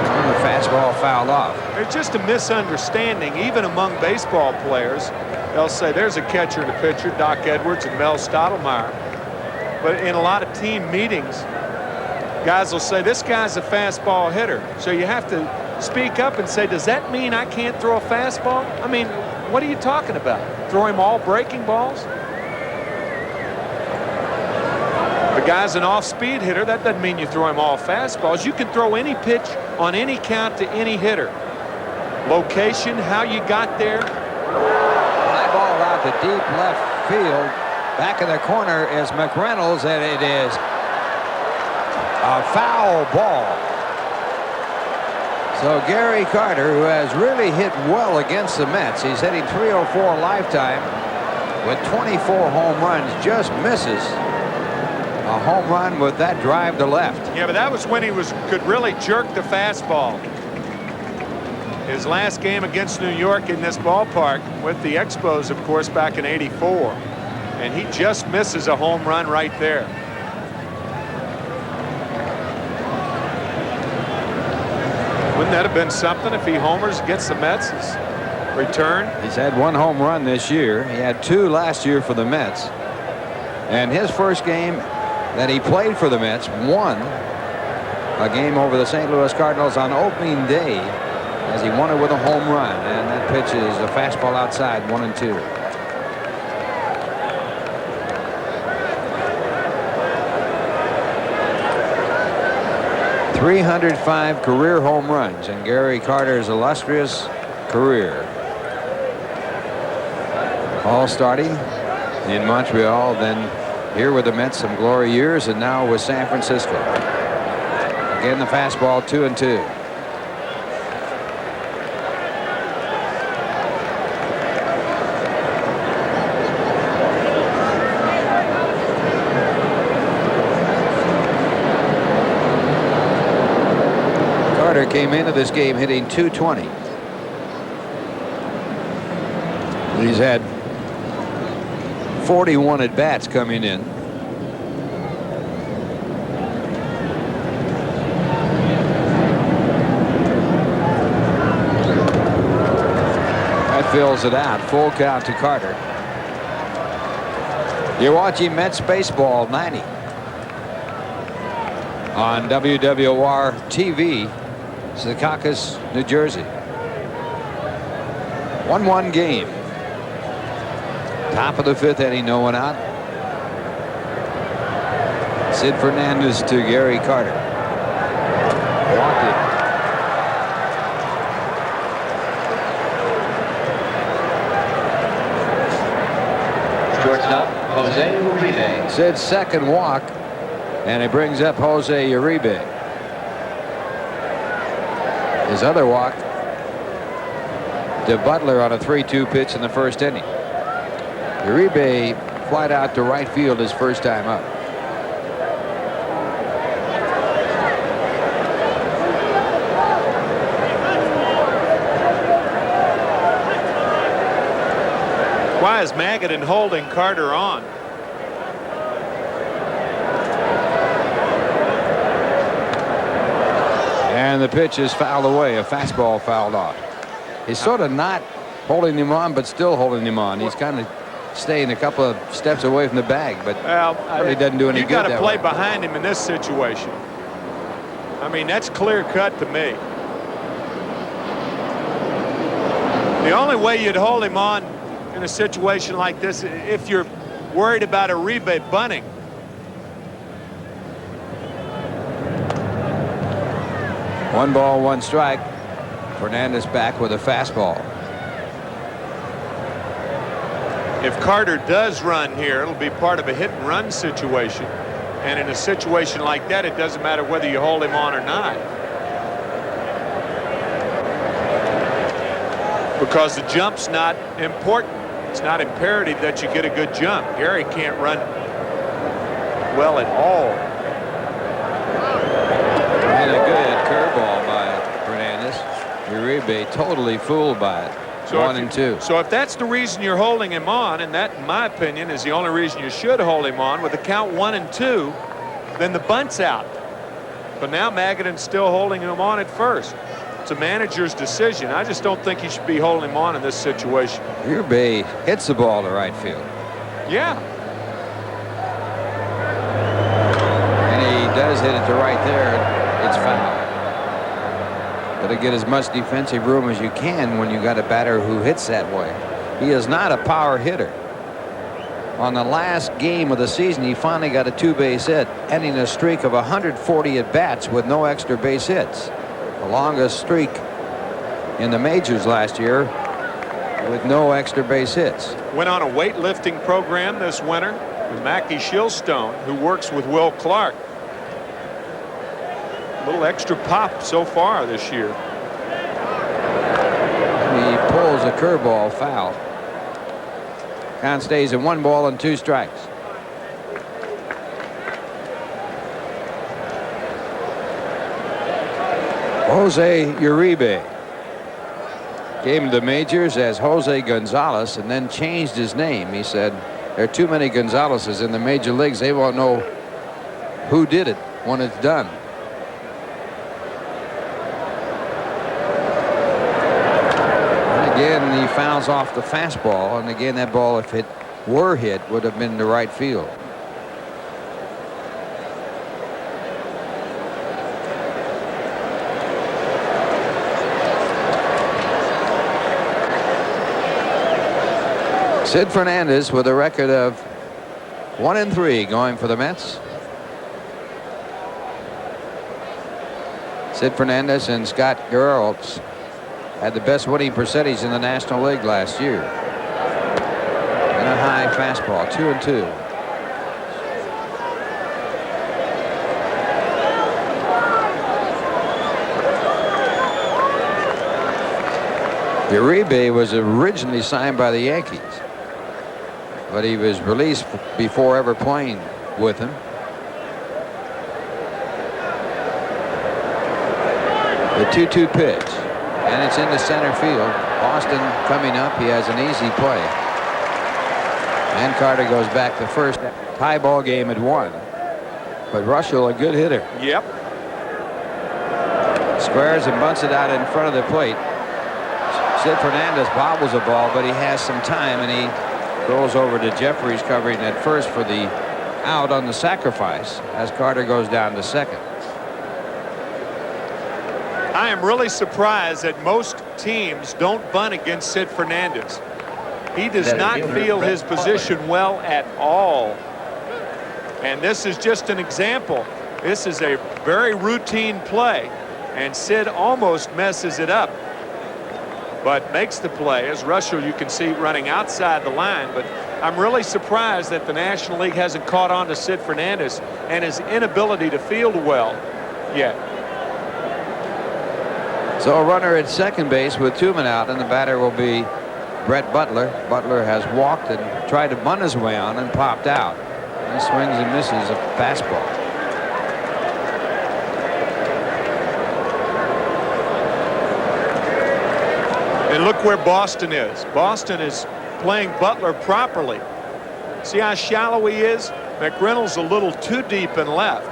And the fastball fouled off. There's just a misunderstanding, even among baseball players. They'll say there's a catcher and a pitcher, Doc Edwards and Mel Stottlemyre. But in a lot of team meetings, guys will say, this guy's a fastball hitter. So you have to speak up and say, does that mean I can't throw a fastball? I mean, what are you talking about? Throw him all breaking balls? The guy's an off-speed hitter. That doesn't mean you throw him all fastballs. You can throw any pitch on any count to any hitter. Location, how you got there. High ball out to deep left field. Back in the corner is McReynolds, and it is a foul ball. So Gary Carter, who has really hit well against the Mets, he's hitting .304 lifetime with 24 home runs, just misses a home run with that drive to left. Yeah, but that was when he could really jerk the fastball. His last game against New York in this ballpark with the Expos, of course, back in '84. And he just misses a home run right there. Wouldn't that have been something if he homers against the Mets' return? He's had 1 home run this year. He had 2 last year for the Mets. And his first game that he played for the Mets won a game over the St. Louis Cardinals on opening day as he won it with a home run. And that pitch is a fastball outside, 1-2. 305 career home runs in Gary Carter's illustrious career. All starting in Montreal, then here with the Mets some glory years, and now with San Francisco. Again, the fastball 2-2. Carter came into this game hitting .220. He's had 41 at-bats coming in. That fills it out. Full count to Carter. You're watching Mets baseball 90 on WWOR-TV, Secaucus, New Jersey. 1-1 game. Top of the 5th inning, no one out. Sid Fernandez to Gary Carter. Walked it. Shortstop, Jose Uribe. Sid's second walk, and he brings up Jose Uribe. His other walk to Butler on a 3-2 pitch in the first inning. Uribe flied out to right field his first time up. Why is Magaden holding Carter on? And the pitch is fouled away. A fastball fouled off. He's sort of not holding him on, but still holding him on. He's kind of staying a couple of steps away from the bag, but really doesn't do any good. You got to play way. behind him in this situation. I mean, that's clear cut to me. The only way you'd hold him on in a situation like this, if you're worried about Uribe bunting. One ball, one strike. Fernandez back with a fastball. If Carter does run here, it'll be part of a hit and run situation. And in a situation like that, it doesn't matter whether you hold him on or not. Because the jump's not important. It's not imperative that you get a good jump. Gary can't run well at all. And a good curveball by Fernandez. Uribe totally fooled by it. So 1-2. So if that's the reason you're holding him on, and that, in my opinion, is the only reason you should hold him on, with the count 1-2, then the bunt's out. But now Magaden's still holding him on at first. It's a manager's decision. I just don't think he should be holding him on in this situation. Uribe hits the ball to right field. Yeah. And he does hit it to right there. It's foul. Got to get as much defensive room as you can when you got a batter who hits that way. He is not a power hitter. On the last game of the season, he finally got a 2-base hit, ending a streak of 140 at-bats with no extra base hits. The longest streak in the majors last year with no extra base hits. Went on a weightlifting program this winter with Mackie Shilstone, who works with Will Clark. A little extra pop so far this year. He pulls a curveball foul. Count stays at 1 ball and 2 strikes. Jose Uribe came to the majors as Jose Gonzalez and then changed his name. He said there are too many Gonzaleses in the major leagues. They won't know who did it when it's done. And again, he fouls off the fastball, and again that ball, if it were hit, would have been to right field. Sid Fernandez with a record of 1-3 going for the Mets. Sid Fernandez and Scott Geralds had the best winning percentage in the National League last year. And a high fastball, 2-2. Uribe was originally signed by the Yankees, but he was released before ever playing with him. The 2-2 pitch, and it's into center field. Boston coming up. He has an easy play. And Carter goes back to first. Tie ball game at 1. But Reuschel, a good hitter. Yep. Squares and bunts it out in front of the plate. Sid Fernandez bobbles the ball, but he has some time, and he goes over to Jefferies covering at first for the out on the sacrifice as Carter goes down to second. I am really surprised that most teams don't bunt against Sid Fernandez. He does not feel his position well at all. And this is just an example. This is a very routine play, and Sid almost messes it up, but makes the play. As Reuschel, you can see running outside the line, but I'm really surprised that the National League hasn't caught on to Sid Fernandez and his inability to field well yet. So a runner at second base with 2 men out, and the batter will be Brett Butler. Butler has walked and tried to bunt his way on and popped out. He swings and misses a fastball. And look where Boston is. Boston is playing Butler properly. See how shallow he is? McReynolds a little too deep and left.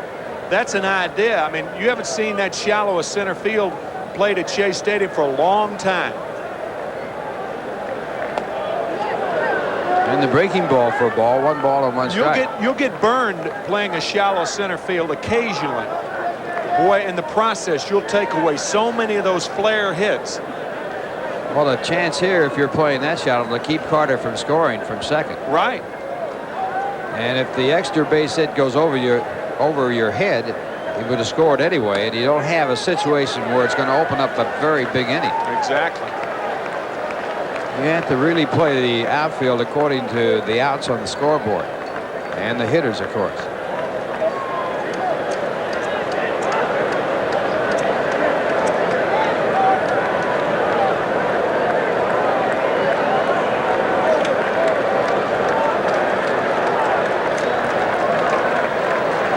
That's an idea. I mean, you haven't seen that shallow a center field played at Shea Stadium for a long time. And the breaking ball for a ball, 1 ball and 1 strike. You'll get burned playing a shallow center field occasionally. Boy, in the process, you'll take away so many of those flare hits. Well, the chance here, if you're playing that shallow, to keep Carter from scoring from second. Right. And if the extra base hit goes over your head, he would have scored anyway, and you don't have a situation where it's going to open up a very big inning. Exactly. You have to really play the outfield according to the outs on the scoreboard and the hitters, of course.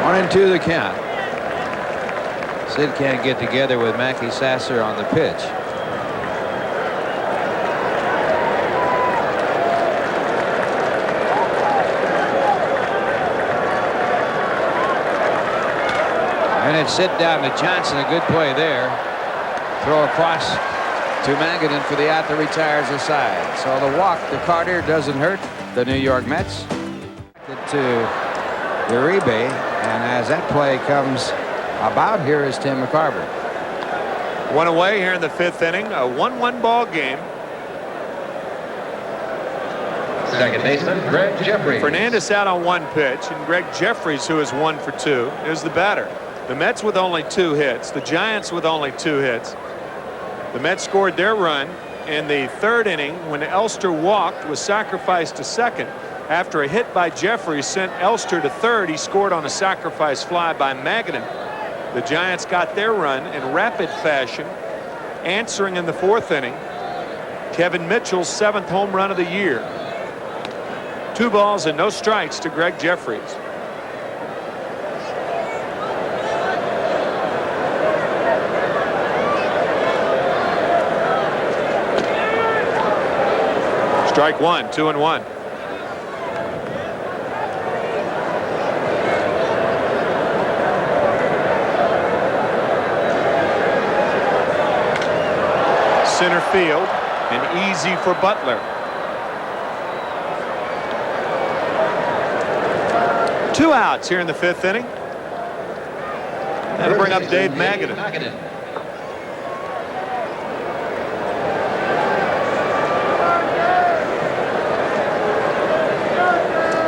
One and 2 the count. Sid can't get together with Mackey Sasser on the pitch. And it's Sid down to Johnson. A good play there. Throw across to Magaden for the out that retires the side. So the walk to Carter doesn't hurt the New York Mets. To Uribe, and as that play comes about, here is Tim McCarver. 1 away here in the 5th inning. A 1-1 ball game. Second baseman, Gregg Jefferies. Fernandez out on 1 pitch, and Gregg Jefferies, who is 1 for 2, is the batter. The Mets with only 2 hits. The Giants with only 2 hits. The Mets scored their run in the 3rd inning when Elster walked, was sacrificed to second. After a hit by Jefferies sent Elster to third, he scored on a sacrifice fly by Magaden. The Giants got their run in rapid fashion, answering in the 4th inning. Kevin Mitchell's 7th home run of the year. 2 balls and no strikes to Gregg Jefferies. Strike 1, 2-1. Center field, and easy for Butler. 2 outs here in the 5th inning. That'll bring up Dave Magaden.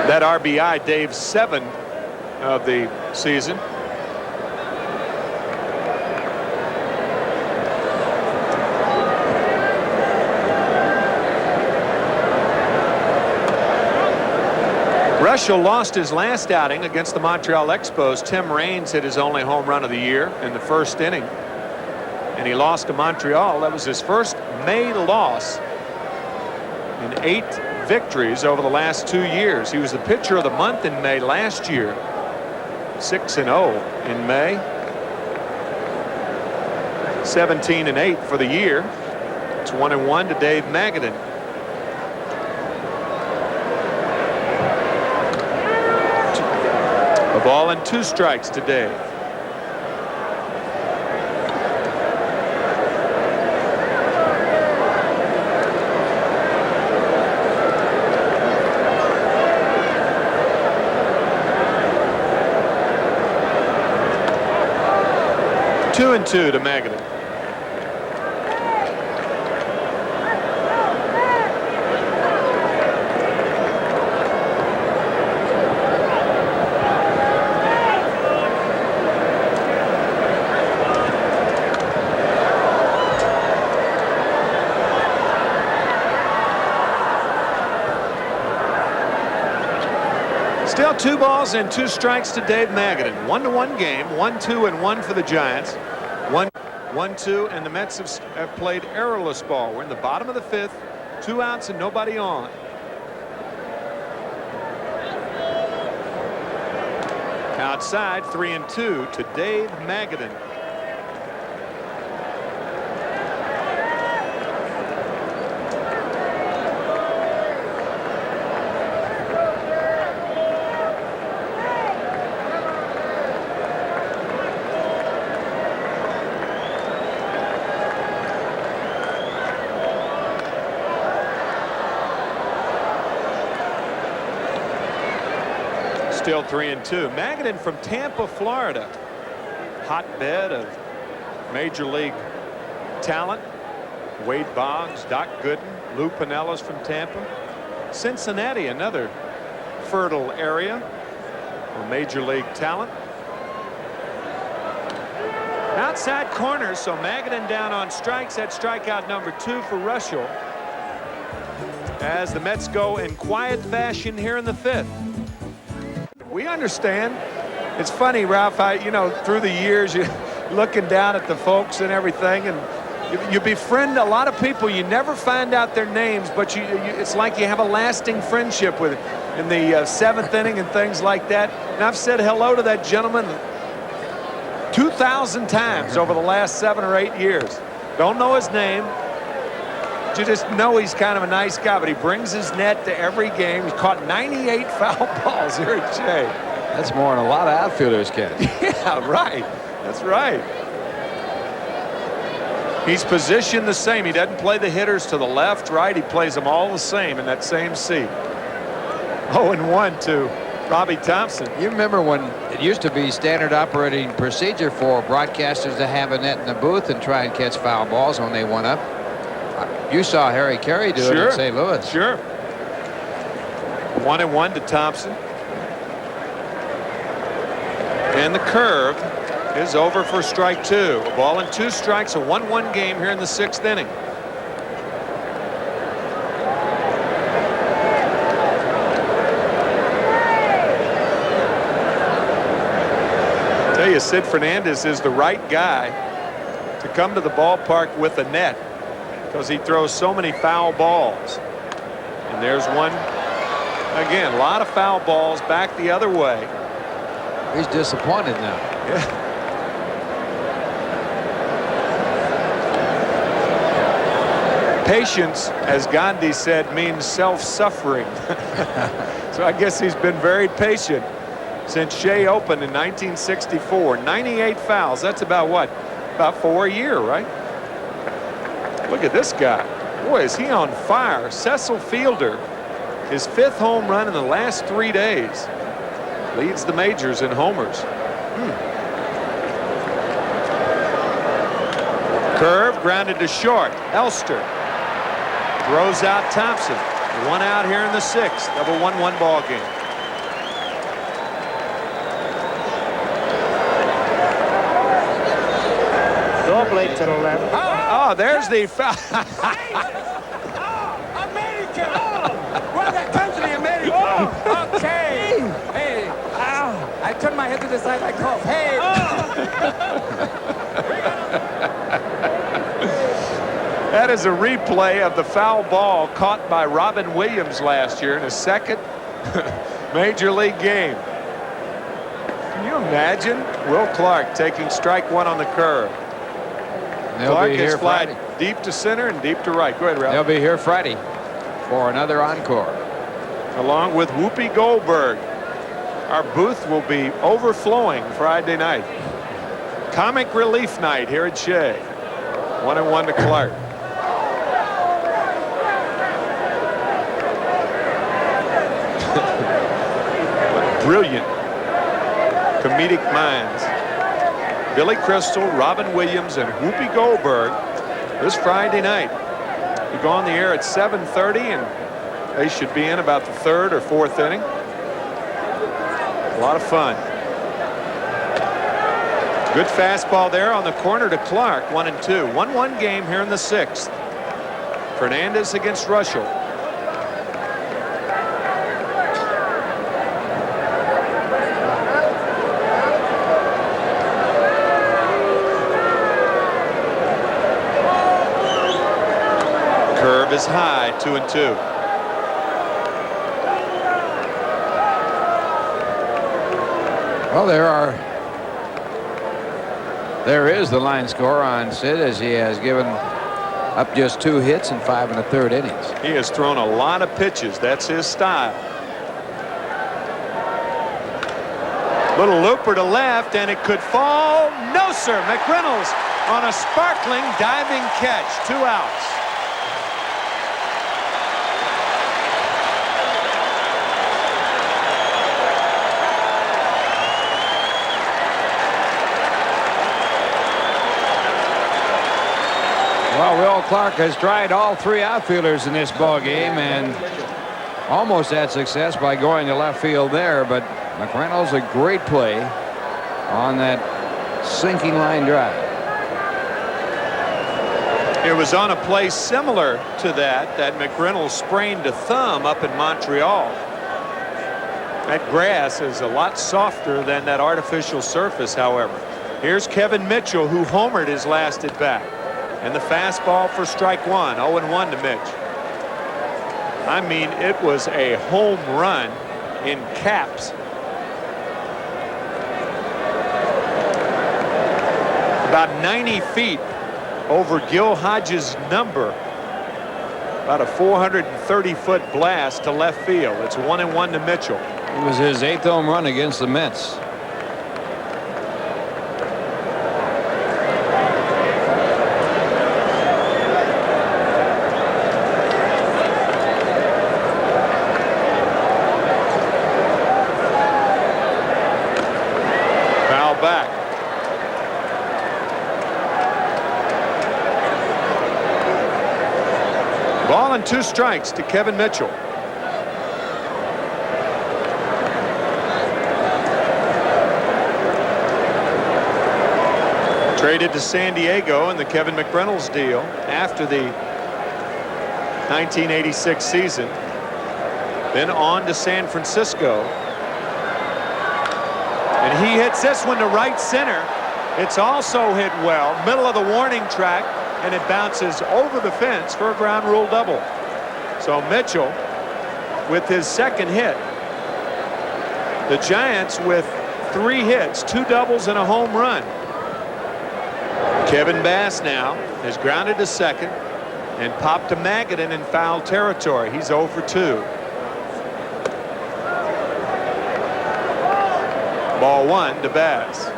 That RBI, Dave's 7th of the season. Reuschel lost his last outing against the Montreal Expos. Tim Raines hit his only home run of the year in the first inning, and he lost to Montreal. That was his first May loss in 8 victories over the last 2 years. He was the pitcher of the month in May last year. 6-0 in May. 17-8 for the year. It's 1-1 to Dave Magaden. A ball and 2 strikes to Dave. Two and 2 to Magaden. Still 2 balls and 2 strikes to Dave Magaden. 1-1 game. 1-2-1 for the Giants. 1-2, and the Mets have played errorless ball. We're in the bottom of the 5th. 2 outs and nobody on. Outside, 3-2 to Dave Magaden. Still 3-2. Magaden from Tampa, Florida. Hotbed of major league talent. Wade Boggs, Doc Gooden, Lou Piniella from Tampa. Cincinnati, another fertile area for major league talent. Outside corner, so Magaden down on strikes. That's strikeout number 2 for Reuschel. As the Mets go in quiet fashion here in the 5th. We understand. It's funny, Ralph, you know, through the years, you're looking down at the folks and everything, and you befriend a lot of people. You never find out their names, but it's like you have a lasting friendship with in the 7th inning and things like that. And I've said hello to that gentleman 2,000 times over the last 7 or 8 years. Don't know his name. You just know he's kind of a nice guy, but he brings his net to every game. He's caught 98 foul balls here at Shea. That's more than a lot of outfielders catch. Yeah, right. That's right. He's positioned the same. He doesn't play the hitters to the left, right. He plays them all the same in that same seat. 0-1 to Robbie Thompson. You remember when it used to be standard operating procedure for broadcasters to have a net in the booth and try and catch foul balls when they went up? You saw Harry Carey do it in St. Louis. Sure. 1-1 to Thompson. And the curve is over for strike 2. A ball and 2 strikes, a 1-1 game here in the 6th inning. I tell you, Sid Fernandez is the right guy to come to the ballpark with a net, because he throws so many foul balls. And there's one. Again, a lot of foul balls back the other way. He's disappointed now. Yeah. Patience, as Gandhi said, means self-suffering. So I guess he's been very patient since Shea opened in 1964. 98 fouls. That's about what? About 4 a year, right? Look at this guy. Boy, is he on fire. Cecil Fielder, his 5th home run in the last 3 days. Leads the majors in homers. Curve grounded to short. Elster throws out Thompson. 1 out here in the 6th of a 1-1 ball game. Door blade to the left. Oh, there's the foul. America! Oh, well, that country, America! Oh, okay. head to the side like cough. Hey! That is a replay of the foul ball caught by Robin Williams last year in his second major league game. Can you imagine Will Clark taking strike one on the curve? Clark is flied deep to center and deep to right. Go ahead, Ralph. They'll be here Friday for another encore. Along with Whoopi Goldberg. Our booth will be overflowing Friday night. Comic relief night here at Shea. 1-1 to Clark. Brilliant comedic minds. Billy Crystal, Robin Williams, and Whoopi Goldberg this Friday night. We go on the air at 7:30, and they should be in about the third or fourth inning. A lot of fun. Good fastball there on the corner to Clark. 1-2. 1-1 game here in the sixth. Fernandez against Reuschel. Curve is high. 2-2. Well, there is the line score on Sid, as he has given up just 2 hits in 5 1/3 innings. He has thrown a lot of pitches. That's his style. Little looper to left, and it could fall. No, sir. McReynolds on a sparkling diving catch. 2 outs. Well, Will Clark has tried all 3 outfielders in this ball game and almost had success by going to left field there, but McReynolds a great play on that sinking line drive. It was on a play similar to that McReynolds sprained a thumb up in Montreal. That grass is a lot softer than that artificial surface, however. Here's Kevin Mitchell, who homered his last at bat. And the fastball for strike one. 0-1 to Mitch. I mean, it was a home run in caps. About 90 feet over Gil Hodges' number. About a 430-foot blast to left field. It's 1-1 to Mitchell. It was his 8th home run against the Mets. Back. Ball and 2 strikes to Kevin Mitchell. Traded to San Diego in the Kevin McReynolds deal after the 1986 season. Then on to San Francisco. And he hits this one to right center. It's also hit well, middle of the warning track, and it bounces over the fence for a ground rule double. So Mitchell with his second hit. The Giants with 3 hits, 2 doubles and a home run. Kevin Bass now is grounded to second and popped to Magaden in foul territory. He's 0 for 2. Ball 1 to Bass.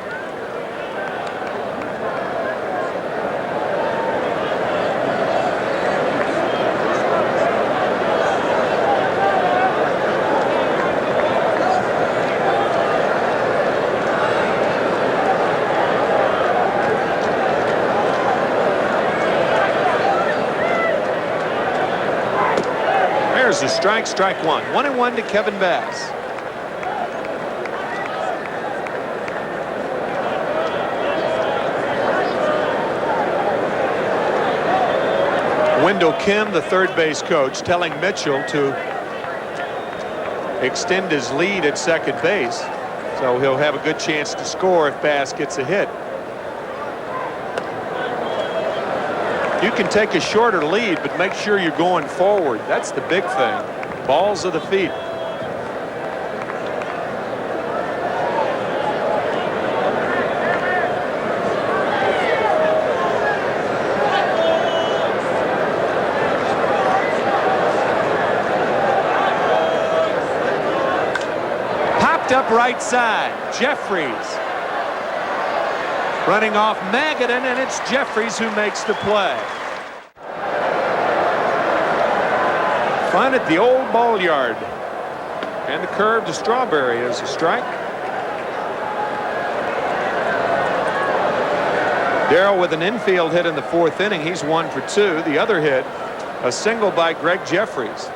There's a strike, strike one. 1-1 to Kevin Bass. Wendell Kim, the third base coach, telling Mitchell to extend his lead at second base. So he'll have a good chance to score if Bass gets a hit. You can take a shorter lead, but make sure you're going forward. That's the big thing. Balls of the feet. Up right side, Jefferies running off Magaden, and it's Jefferies who makes the play. Fun at the old ball yard, and the curve to Strawberry is a strike. Darrell with an infield hit in the 4th inning. He's 1 for 2. The other hit, a single by Gregg Jefferies.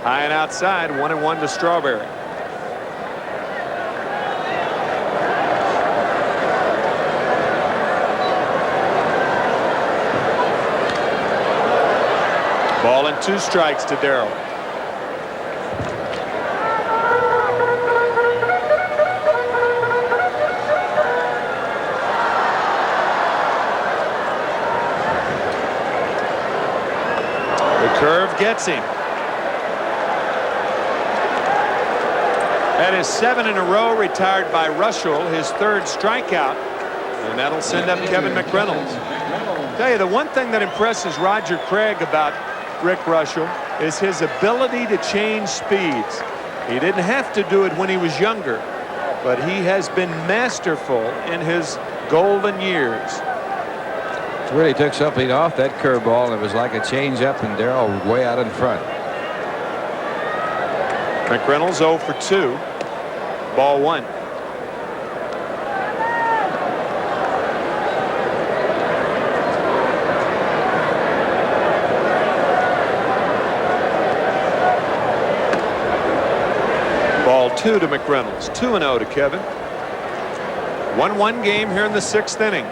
High and outside, 1-1 to Strawberry. Ball and 2 strikes to Darrell. The curve gets him. That is 7 in a row retired by Reuschel, his 3rd strikeout, and that'll send up Kevin McReynolds. Tell you, the one thing that impresses Roger Craig about Rick Reuschel is his ability to change speeds. He didn't have to do it when he was younger, but he has been masterful in his golden years. It really took something off that curveball. It was like a change up, and Darrell way out in front. McReynolds 0 for 2. Ball 1. Ball 2 to McReynolds. 2-0 to Kevin. 1-1 game here in the 6th inning.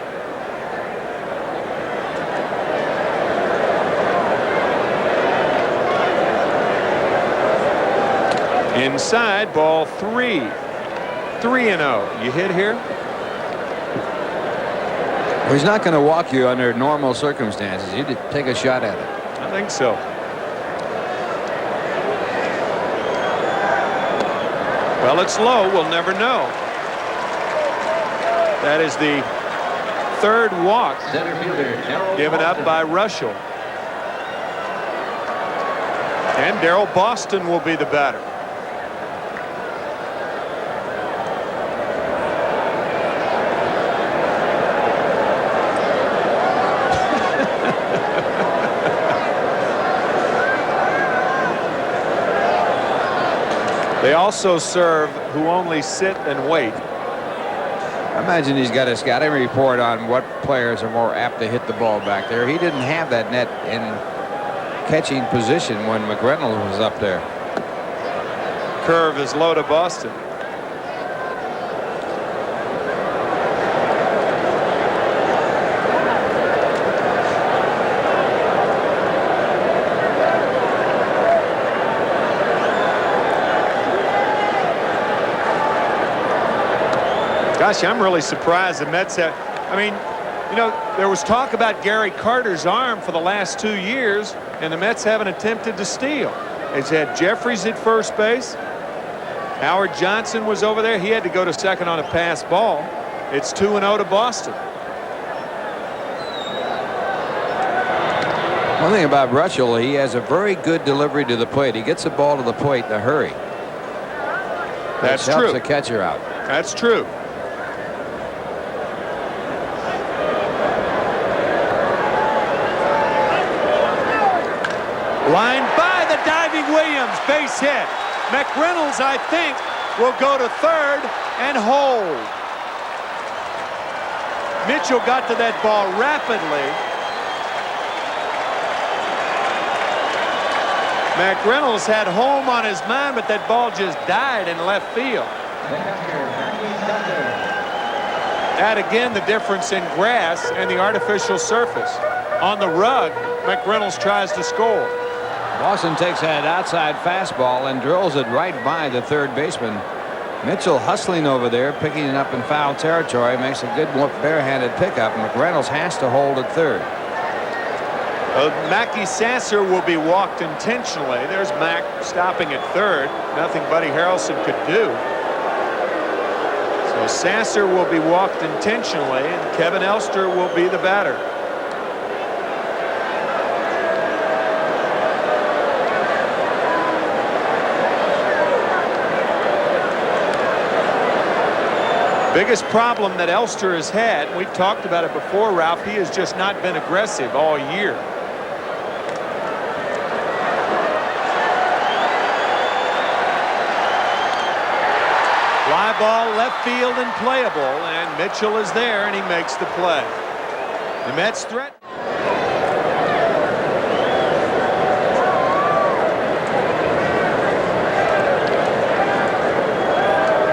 Inside, ball 3. 3-0. You hit here? Well, he's not going to walk you under normal circumstances. You did take a shot at it. I think so. Well, it's low. We'll never know. That is the 3rd walk given up by Reuschel. And Darrell Boston will be the batter. They also serve who only sit and wait. I imagine he's got a scouting report on what players are more apt to hit the ball back there. He didn't have that net in catching position when McReynolds was up there. Curve is low to Boston. Gosh, I'm really surprised the Mets have. I mean, you know, there was talk about Gary Carter's arm for the last 2 years, and the Mets haven't attempted to steal. It's had Jefferies at first base. Howard Johnson was over there. He had to go to second on a pass ball. It's 2-0 to Boston. One thing about Reuschel, he has a very good delivery to the plate. He gets the ball to the plate in a hurry. That's true. Helps the catcher out. That's true. Line by the diving Williams, base hit. McReynolds, I think, will go to 3rd and hold. Mitchell got to that ball rapidly. McReynolds had home on his mind, but that ball just died in left field. That again, the difference in grass and the artificial surface. On the rug, McReynolds tries to score. Boston takes that outside fastball and drills it right by the 3rd baseman Mitchell hustling over there, picking it up in foul territory, makes a good barehanded pickup. McReynolds has to hold at third. Mackey Sasser will be walked intentionally. There's Mack stopping at third. Nothing Buddy Harrelson could do. So Sasser will be walked intentionally, and Kevin Elster will be the batter. Biggest problem that Elster has had, we've talked about it before, Ralph, he has just not been aggressive all year. Fly ball left field and playable, and Mitchell is there and he makes the play. The Mets threat.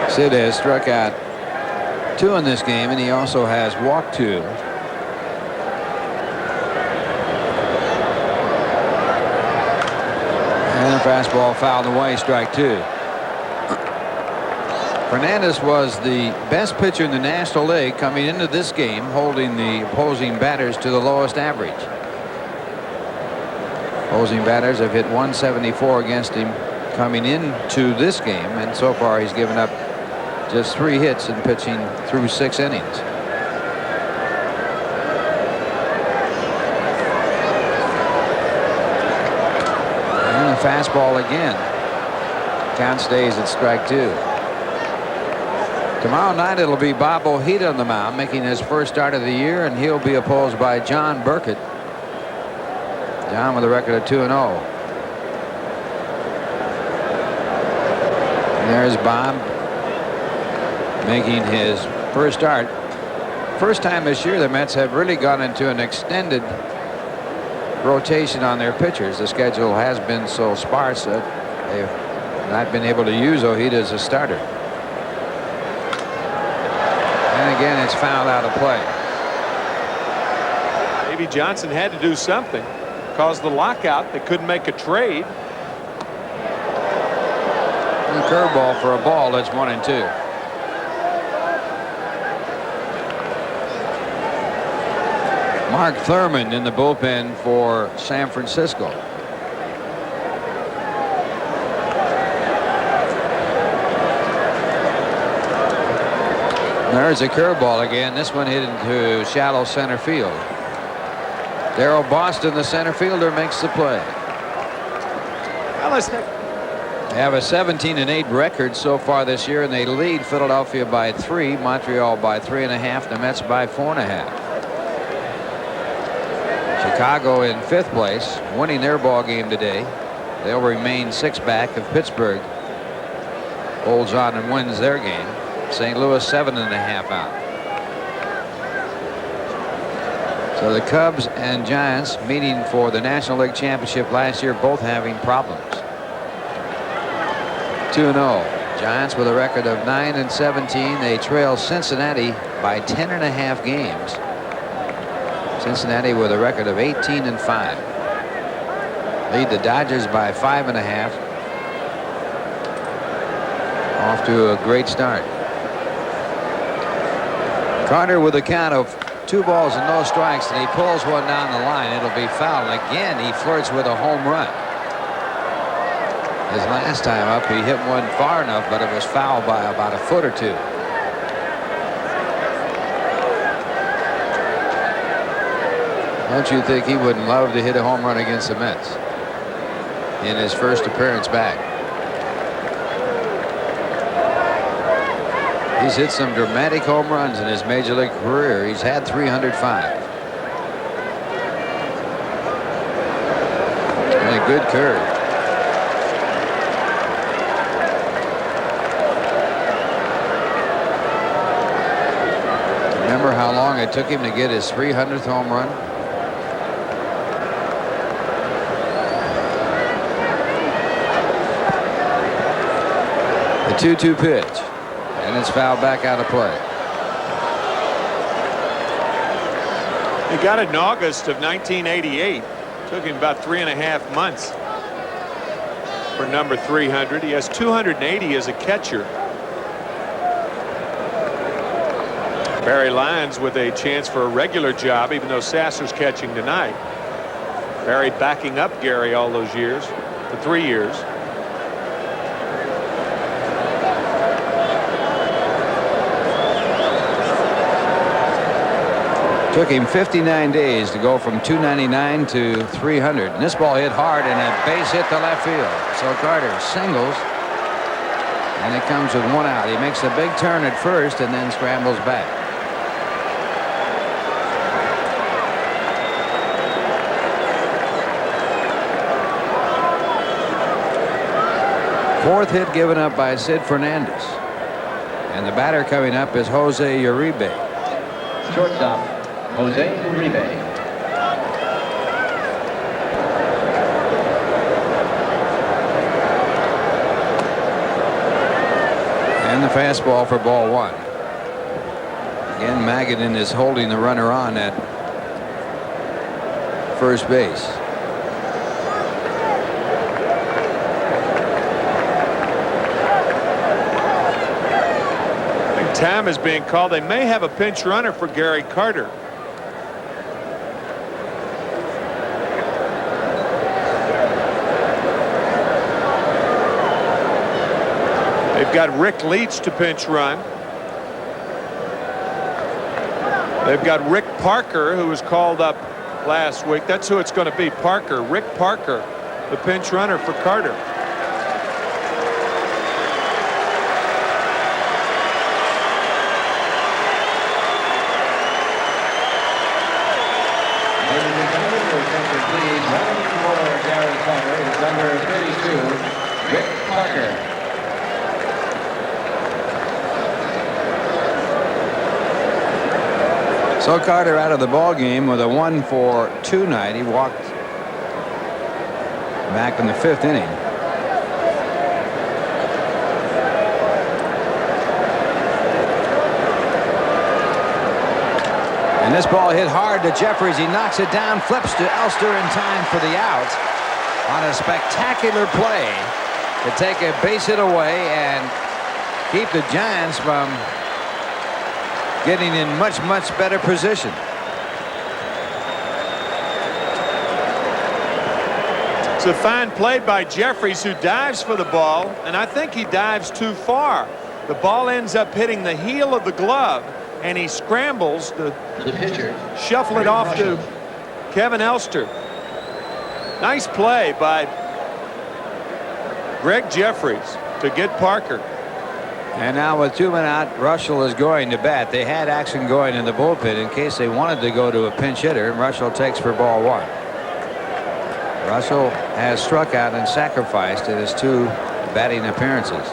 Sid has struck out 2 in this game, and he also has walked 2. And a fastball fouled away, strike 2. Fernandez was the best pitcher in the National League coming into this game, holding the opposing batters to the lowest average. Opposing batters have hit 174 against him coming into this game, and so far he's given up just 3 hits in pitching through 6 innings. And a fastball again. Count stays at strike 2. Tomorrow night it'll be Bob Ojeda on the mound, making his first start of the year, and he'll be opposed by John Burkett. John with a record of 2-0. And there's Bob making his first start. First time this year the Mets have really gone into an extended rotation on their pitchers. The schedule has been so sparse that they've not been able to use Ojeda as a starter. And again, it's fouled out of play. Davey Johnson had to do something. Caused the lockout. They couldn't make a trade. And curveball for a ball. That's 1-2. Mark Thurmond in the bullpen for San Francisco. There's a curveball again. This one hit into shallow center field. Darrell Boston, the center fielder, makes the play. Well, let's They have a 17-8 record so far this year, and they lead Philadelphia by 3, Montreal by 3.5, the Mets by 4.5. Chicago in 5th place, winning their ball game today. They'll remain 6 back if Pittsburgh holds on and wins their game. St. Louis 7.5 out. So the Cubs and Giants meeting for the National League Championship last year, both having problems. 2-0. Giants with a record of 9-17. They trail Cincinnati by 10.5 games. Cincinnati with a record of 18-5. Lead the Dodgers by 5.5. Off to a great start. Carter with a count of 2 balls and no strikes, and he pulls one down the line. It'll be foul. And again, he flirts with a home run. His last time up, he hit one far enough, but it was fouled by about a foot or 2. Don't you think he would love to hit a home run against the Mets in his first appearance back? He's hit some dramatic home runs in his major league career. He's had 305. And a good curve. Remember how long it took him to get his 300th home run? The 2-2 pitch. And it's fouled back out of play. He got it in August of 1988. Took him about 3.5 months for number 300. He has 280 as a catcher. Barry Lyons with a chance for a regular job, even though Sasser's catching tonight. Barry backing up Gary all those years, for 3 years. Took him 59 days to go from 299 to 300. And this ball hit hard and a base hit to left field. So Carter singles. And it comes with 1 out. He makes a big turn at first and then scrambles back. Fourth hit given up by Sid Fernandez. And the batter coming up is Jose Uribe. Shortstop, Jose Uribe. And the fastball for ball 1. Again, Magaden is holding the runner on at first base. Time is being called. They may have a pinch runner for Gary Carter. They've got Rick Leach to pinch run. They've got Rick Parker, who was called up last week. That's who it's going to be, Parker. Rick Parker, the pinch runner for Carter. So Carter out of the ball game with a 1-for-2 night. He walked back in the 5th inning. And this ball hit hard to Jefferies. He knocks it down, flips to Elster in time for the out on a spectacular play to take a base hit away and keep the Giants from getting in much better position. It's a fine play by Jefferies, who dives for the ball, and I think he dives too far. The ball ends up hitting the heel of the glove, and he scrambles to shuffle it off to Kevin Elster. Nice play by Gregg Jefferies to get Parker. And now with 2 men out, Reuschel is going to bat. They had action going in the bullpen in case they wanted to go to a pinch hitter. And Reuschel takes for ball 1. Reuschel has struck out and sacrificed in his 2 batting appearances.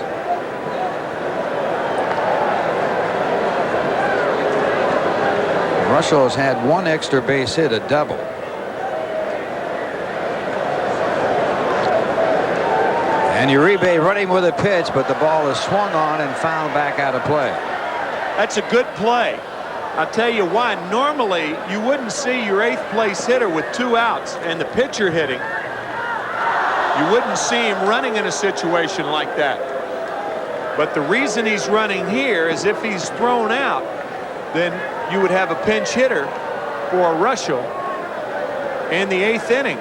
Reuschel has had 1 extra base hit, a double. And Uribe running with a pitch, but the ball is swung on and fouled back out of play. That's a good play. I'll tell you why. Normally, you wouldn't see your 8th place hitter with 2 outs and the pitcher hitting. You wouldn't see him running in a situation like that. But the reason he's running here is if he's thrown out, then you would have a pinch hitter for Reuschel in the 8th inning.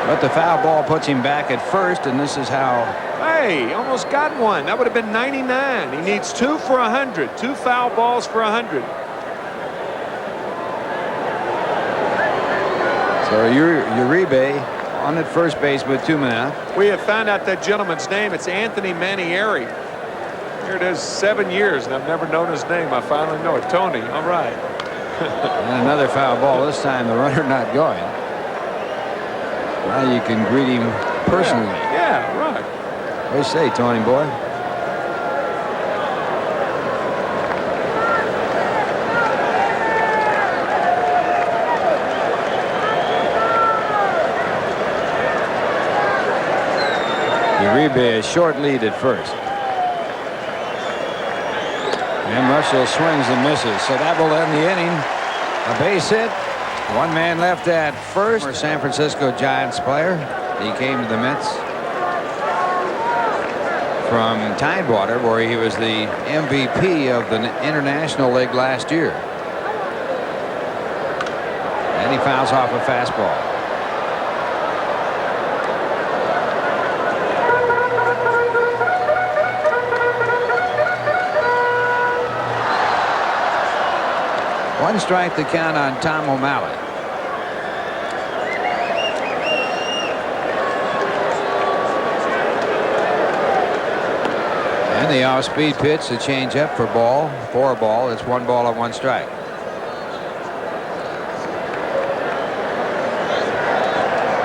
But the foul ball puts him back at first, and this is how. Hey, almost got one. That would have been 99. He needs 2 for 100. 2 foul balls for 100. So Uribe on at first base with 2 men out. We have found out that gentleman's name. It's Anthony Manieri. Here it is, 7 years, and I've never known his name. I finally know it. Tony. All right. And another foul ball. This time the runner not going. Now you can greet him personally. Yeah, right. What do you say, Tony boy? Uribe is short lead at first. And Reuschel swings and misses, so that will end the inning. A base hit. 1 man left at first. Former San Francisco Giants player. He came to the Mets from Tidewater, where he was the MVP of the International League last year. And he fouls off a fastball. One strike to count on Tom O'Malley. And the off-speed pitch, the change-up for ball. 4 ball. It's 1 ball and 1 strike.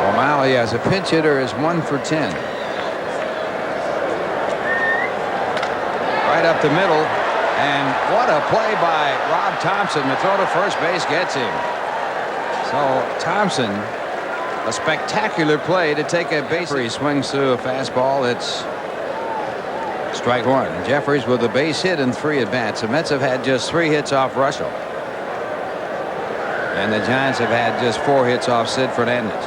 O'Malley as a pinch hitter is 1 for 10. Right up the middle. And what a play by Rob Thompson. The throw to first base gets him. So Thompson, a spectacular play to take a base. He swings through a fastball. It's strike 1. Jefferies with a base hit and 3 at bats. The Mets have had just 3 hits off Reuschel. And the Giants have had just 4 hits off Sid Fernandez.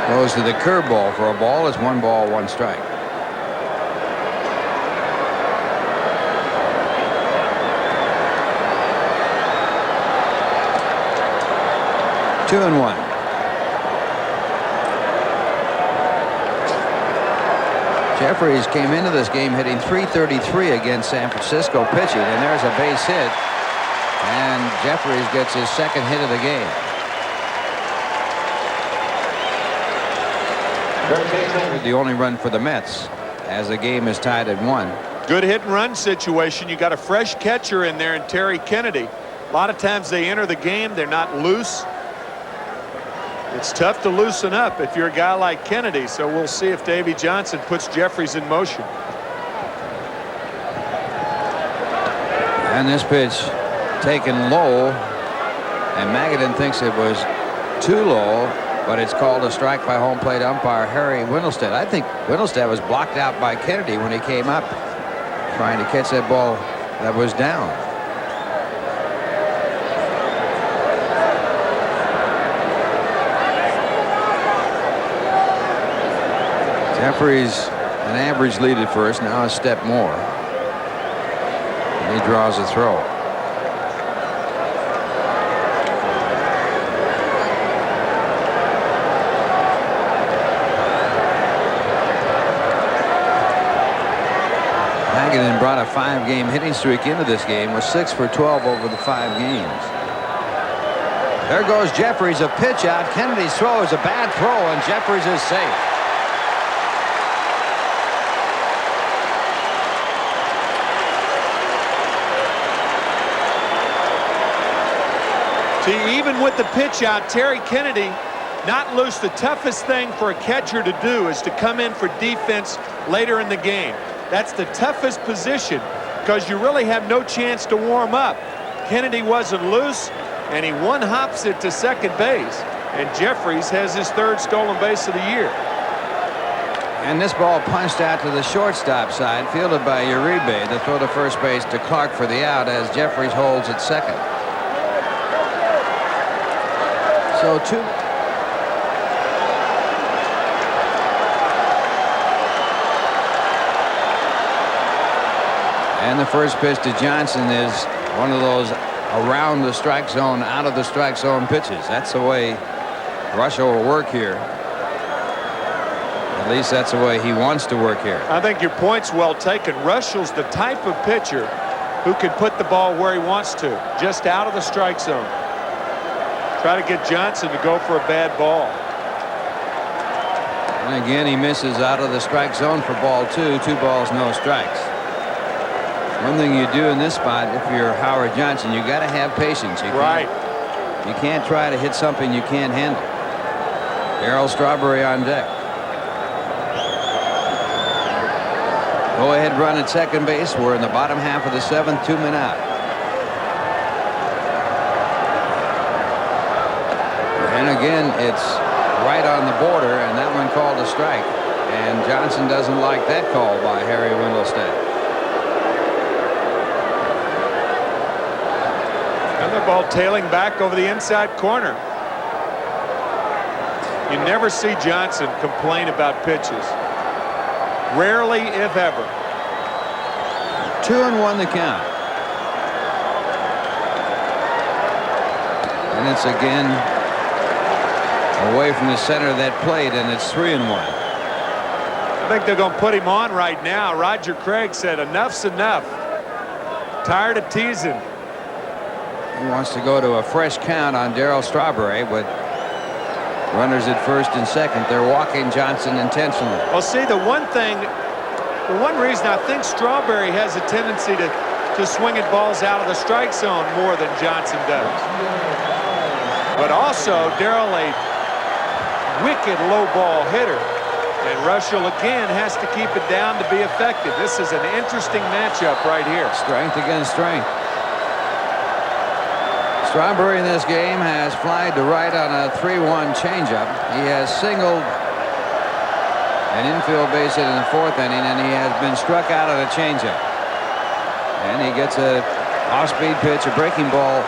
Goes to the curveball for a ball. It's 1 ball, 1 strike. Two and 1. Jefferies came into this game hitting .333 against San Francisco pitching, and there's a base hit, and Jefferies gets his 2nd hit of the game. The only run for the Mets as the game is tied at 1. Good hit and run situation. You got a fresh catcher in there in Terry Kennedy. A lot of times they enter the game, they're not loose. It's tough to loosen up if you're a guy like Kennedy, so we'll see if Davey Johnson puts Jefferies in motion. And this pitch taken low, and Magaden thinks it was too low, but it's called a strike by home plate umpire Harry Windelstedt. I think Windelstedt was blocked out by Kennedy when he came up trying to catch that ball that was down. Jefferies an average lead at first, now a step more. And he draws a throw. Magaden brought a 5-game hitting streak into this game, was 6 for 12 over the 5 games. There goes Jefferies, a pitch out. Kennedy's throw is a bad throw, and Jefferies is safe. Even with the pitch out, Terry Kennedy not loose. The toughest thing for a catcher to do is to come in for defense later in the game. That's the toughest position because you really have no chance to warm up. Kennedy wasn't loose, and he one-hops it to second base. And Jefferies has his 3rd stolen base of the year. And this ball punched out to the shortstop side, fielded by Uribe. The throw to first base to Clark for the out as Jefferies holds at second. So 2. And the first pitch to Johnson is one of those around the strike zone, out of the strike zone pitches. That's the way Reuschel will work here. At least that's the way he wants to work here. I think your point's well taken. Reuschel's the type of pitcher who can put the ball where he wants to, just out of the strike zone. Try to get Johnson to go for a bad ball. And again, he misses out of the strike zone for ball 2. 2 balls, no strikes. One thing you do in this spot, if you're Howard Johnson, you got to have patience. You can't try to hit something you can't handle. Darryl Strawberry on deck. Go ahead run at second base. We're in the bottom half of the 7th, 2 men out. And again, it's right on the border, and that one called a strike. And Johnson doesn't like that call by Harry Windelstedt. Another ball tailing back over the inside corner. You never see Johnson complain about pitches. Rarely, if ever. 2-1 the count. And it's again away from the center of that plate, and it's 3-1. I think they're going to put him on right now. Roger Craig said enough's enough. Tired of teasing. He wants to go to a fresh count on Darryl Strawberry with runners at first and second. They're walking Johnson intentionally. Well, see, the one reason I think Strawberry has a tendency to swing at balls out of the strike zone more than Johnson does. But also, Darryl, a wicked low ball hitter. And Reuschel again has to keep it down to be effective. This is an interesting matchup right here. Strength against strength. Strawberry in this game has flied to right on a 3-1 changeup. He has singled an infield base hit in the fourth inning, and he has been struck out of the changeup. And he gets a off-speed pitch, a breaking ball.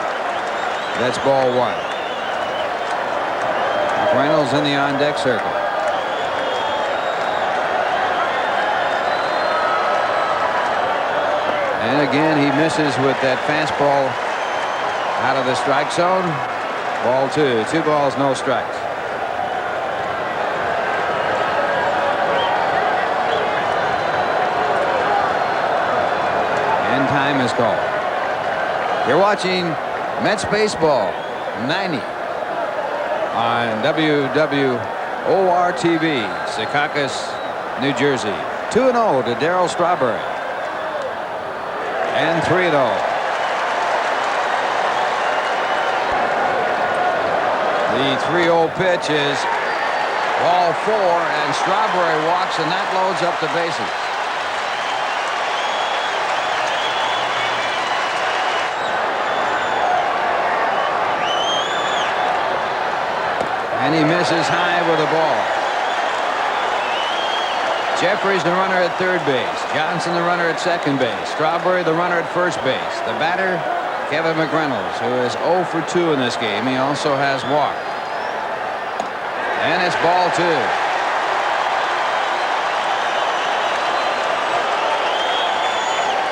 That's ball one. Reynolds in the on-deck circle. And again, he misses with that fastball out of the strike zone. Ball two. 2 balls, no strikes. And time is called. You're watching Mets baseball 90 on WWOR-TV, Secaucus, New Jersey. 2-0 to Darryl Strawberry. And 3-0. The 3-0 pitch is ball 4, and Strawberry walks, and that loads up the bases. And he misses high with the ball. Jefferies, the runner at third base. Johnson, the runner at second base. Strawberry, the runner at first base. The batter, Kevin McReynolds, who is 0 for 2 in this game. He also has walked. And it's ball 2.